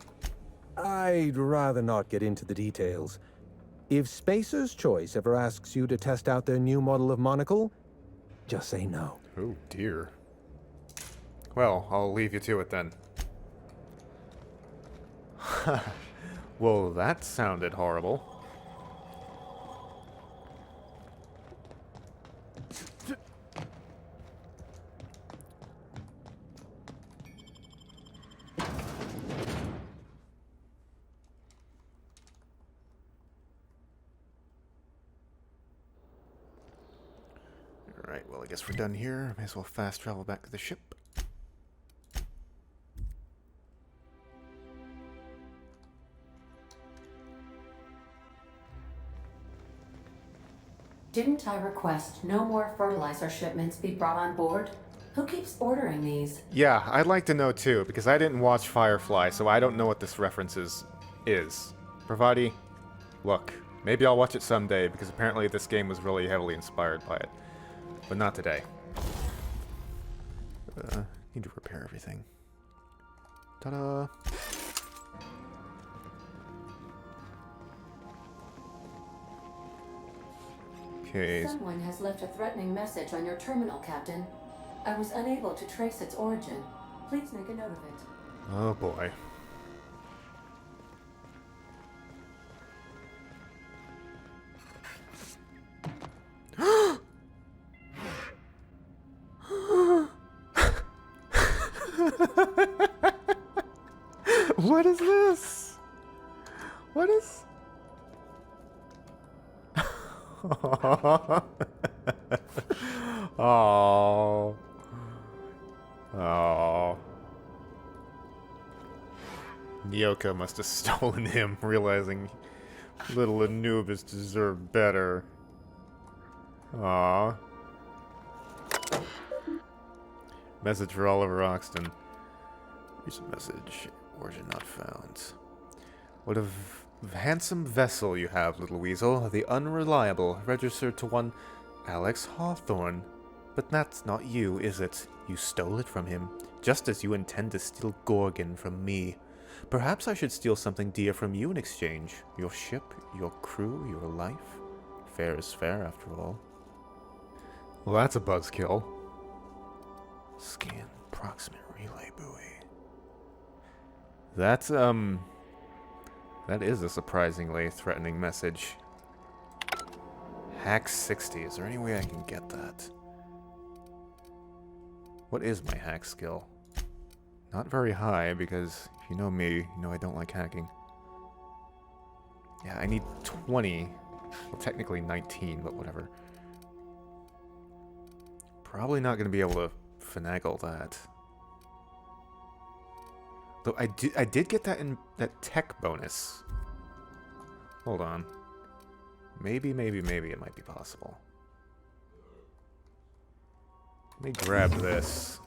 I'd rather not get into the details. If Spacer's Choice ever asks you to test out their new model of monocle, just say no. Oh dear. Well, I'll leave you to it then. Well, that sounded horrible. Alright, well, I guess we're done here. May as well fast travel back to the ship. Didn't I request no more fertilizer shipments be brought on board? Who keeps ordering these? Yeah, I'd like to know too, because I didn't watch Firefly, so I don't know what this reference is. Pravati, look, maybe I'll watch it someday, because apparently this game was really heavily inspired by it. But not today. Need to repair everything. Ta-da! Okay. Someone has left a threatening message on your terminal, Captain. I was unable to trace its origin. Please make a note of it. Oh boy. What is this? What is... Oh. Oh. Nyoka must have stolen him, realizing little Anubis deserved better. Aww. Message for Oliver Oxton. Recent message. Origin not found. What a handsome vessel you have, little weasel. The Unreliable, registered to one Alex Hawthorne. But that's not you, is it? You stole it from him, just as you intend to steal Gorgon from me. Perhaps I should steal something dear from you in exchange. Your ship, your crew, your life. Fair is fair, after all. Well, that's a buzzkill. Scan proximate relay buoy. That's, that is a surprisingly threatening message. Hack 60. Is there any way I can get that? What is my hack skill? Not very high, because if you know me, you know I don't like hacking. Yeah, I need 20. Well, technically 19, but whatever. Probably not going to be able to finagle that. Though I did get that in that tech bonus. Hold on. Maybe it might be possible. Let me grab this.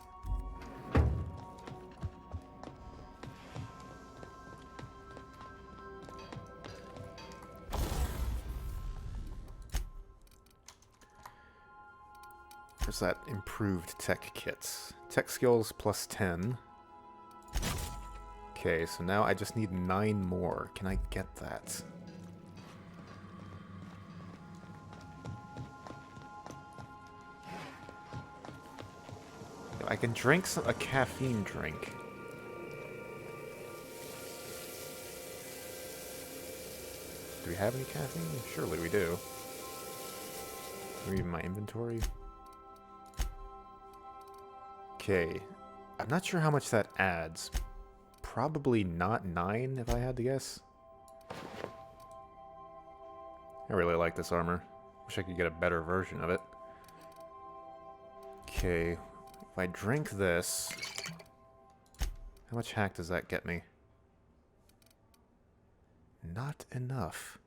There's that improved tech kits. Tech skills plus 10. Okay, so now I just need 9 more. Can I get that? I can drink a caffeine drink. Do we have any caffeine? Surely we do. Maybe my inventory. Okay. I'm not sure how much that adds. Probably not 9, if I had to guess. I really like this armor. Wish I could get a better version of it. Okay. If I drink this... How much hack does that get me? Not enough.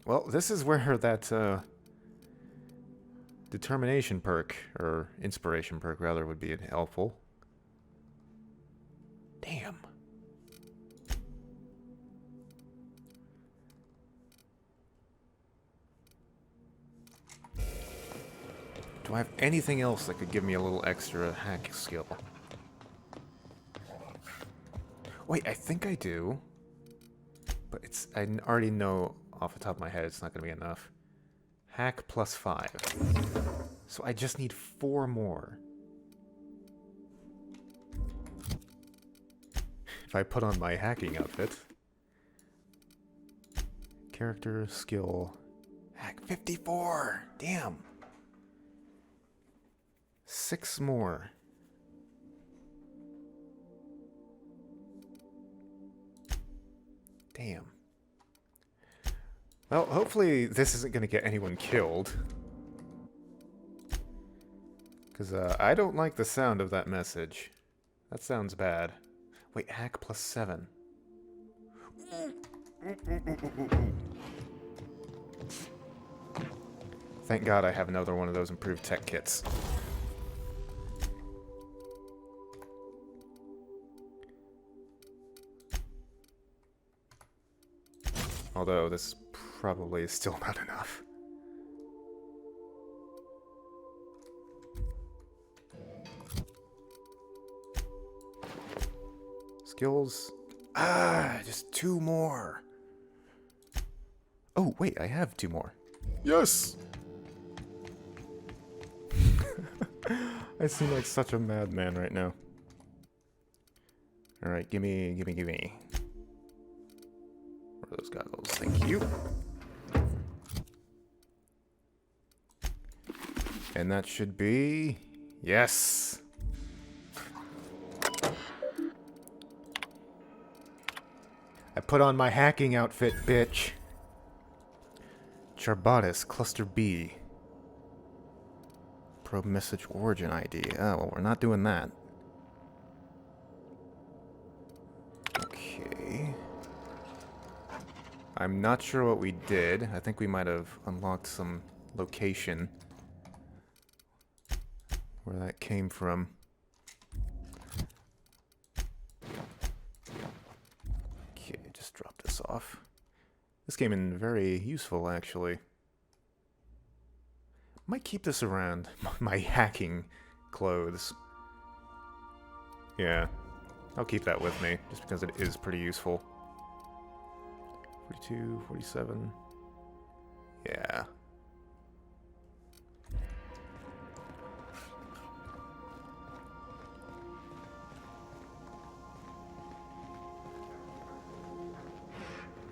Well, this is where that determination perk, or inspiration perk rather, would be helpful. Damn. Do I have anything else that could give me a little extra hack skill? Wait, I think I do. But it's... I already know off the top of my head it's not going to be enough. Hack plus 5. So I just need 4 more. If I put on my hacking outfit. Character, skill... Hack 54! Damn! 6 more. Damn. Well, hopefully this isn't going to get anyone killed. Because I don't like the sound of that message. That sounds bad. Wait, hack plus 7. Thank God I have another one of those improved tech kits. Although, this probably is still not enough. Skills. Ah, just 2 more. Oh, wait, I have 2 more. Yes! I seem like such a madman right now. Alright, gimme. Where are those goggles? Thank you. And that should be... Yes! I put on my hacking outfit, bitch. Charbatus, Cluster B. Probe message origin ID. Oh, well, we're not doing that. Okay. I'm not sure what we did. I think we might have unlocked some location where that came from. Okay, just drop this off. This came in very useful, actually. Might keep this around. My hacking clothes. Yeah, I'll keep that with me, just because it is pretty useful. 42, 47. Yeah.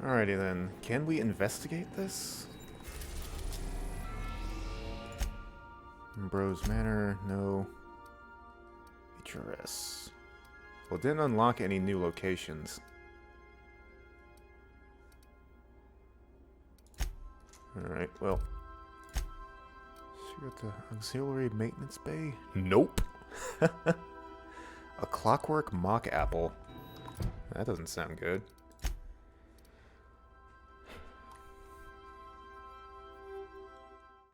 Alrighty then. Can we investigate this? Ambrose Manor, no. HRS. Well, it didn't unlock any new locations. Alright, well. So you got the auxiliary maintenance bay? Nope. A clockwork mock apple. That doesn't sound good.